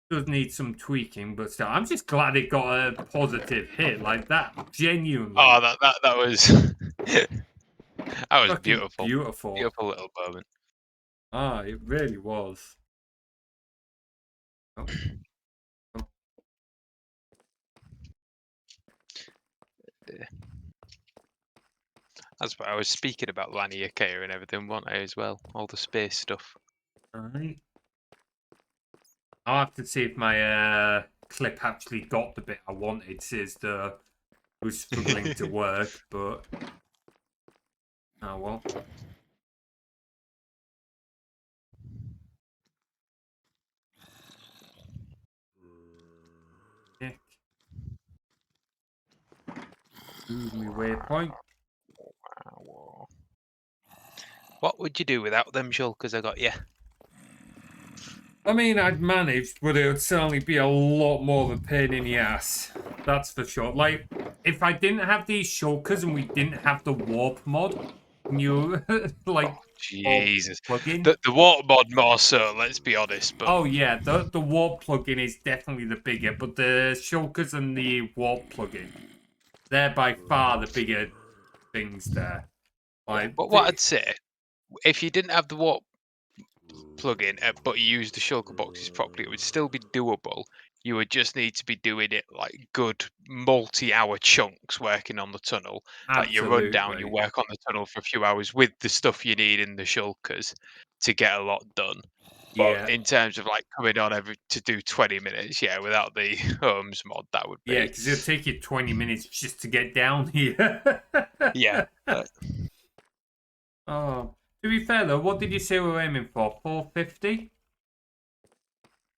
Does need some tweaking, but still, I'm just glad it got a positive hit like that. Genuinely. Oh, that was that was beautiful. Beautiful. Beautiful little moment. Ah, it really was. Oh. Oh. Yeah. That's what I was speaking about, Lakea and everything, wasn't I, as well? All the space stuff. Alright. I'll have to see if my clip actually got the bit I wanted, since the was struggling to work, but oh well. Nick. Move me waypoint. What would you do without them shulkers I got you? I mean, I'd managed, but it would certainly be a lot more of a pain in the ass. That's for sure. Like, if I didn't have these shulkers and we didn't have the warp mod, you like Jesus. plugin. The water mod more so, let's be honest. But Oh yeah, the warp plugin is definitely the bigger, but the shulkers and the warp plugin, they're by far the bigger things there. Like, but what I'd say, if you didn't have the warp plugin, but you used the shulker boxes properly, it would still be doable. You would just need to be doing it like good multi-hour chunks, working on the tunnel. Like you run down, you absolutely. work on the tunnel for a few hours with the stuff you need in the shulkers to get a lot done. But Yeah. in terms of like coming on to do 20 minutes, yeah, without the homes mod, that would Yeah, be because it'll take you 20 minutes just to get down here. yeah. Oh, to be fair though, what did you say we were aiming for? 450?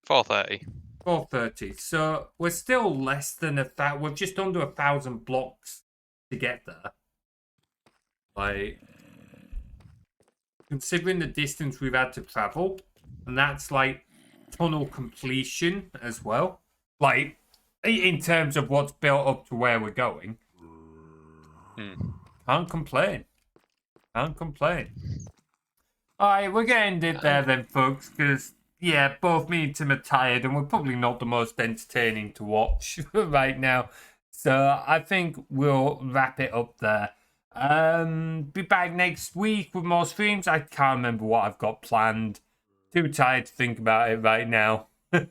430. 430. So we're still less than we're just under 1,000 blocks to get there. Like, considering the distance we've had to travel, and that's like tunnel completion as well. Like, in terms of what's built up to where we're going. Can't complain. Can't complain. Alright, we're gonna end it there then, folks, because, yeah, both me and Tim are tired, and we're probably not the most entertaining to watch right now. So I think we'll wrap it up there. Be back next week with more streams. I can't remember what I've got planned. Too tired to think about it right now. Oh,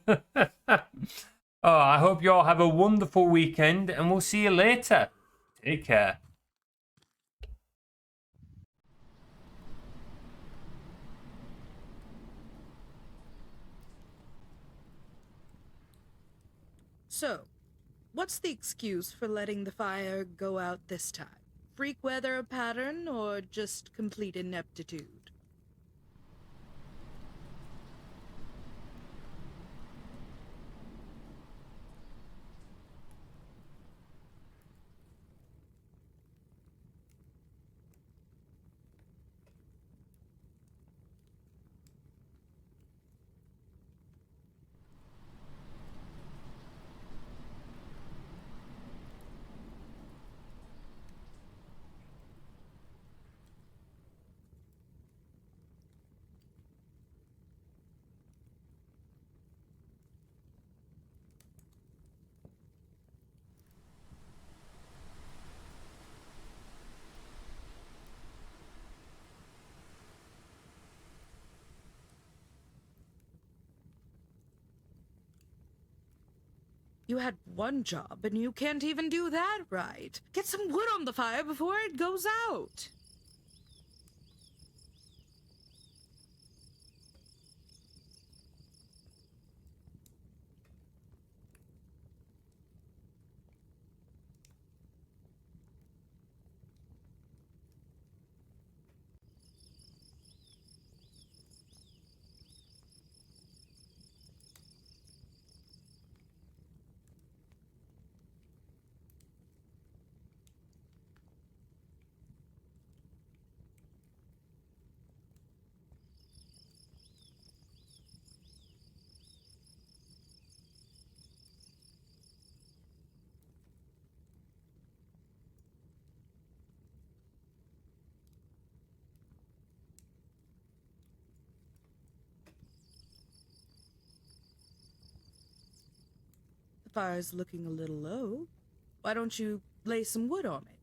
I hope you all have a wonderful weekend, and we'll see you later. Take care. So, what's the excuse for letting the fire go out this time? Freak weather pattern or just complete ineptitude? You had one job and you can't even do that right. Get some wood on the fire before it goes out. The fire's looking a little low. Why don't you lay some wood on it?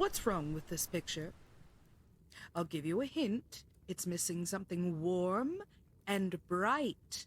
What's wrong with this picture? I'll give you a hint. It's missing something warm and bright.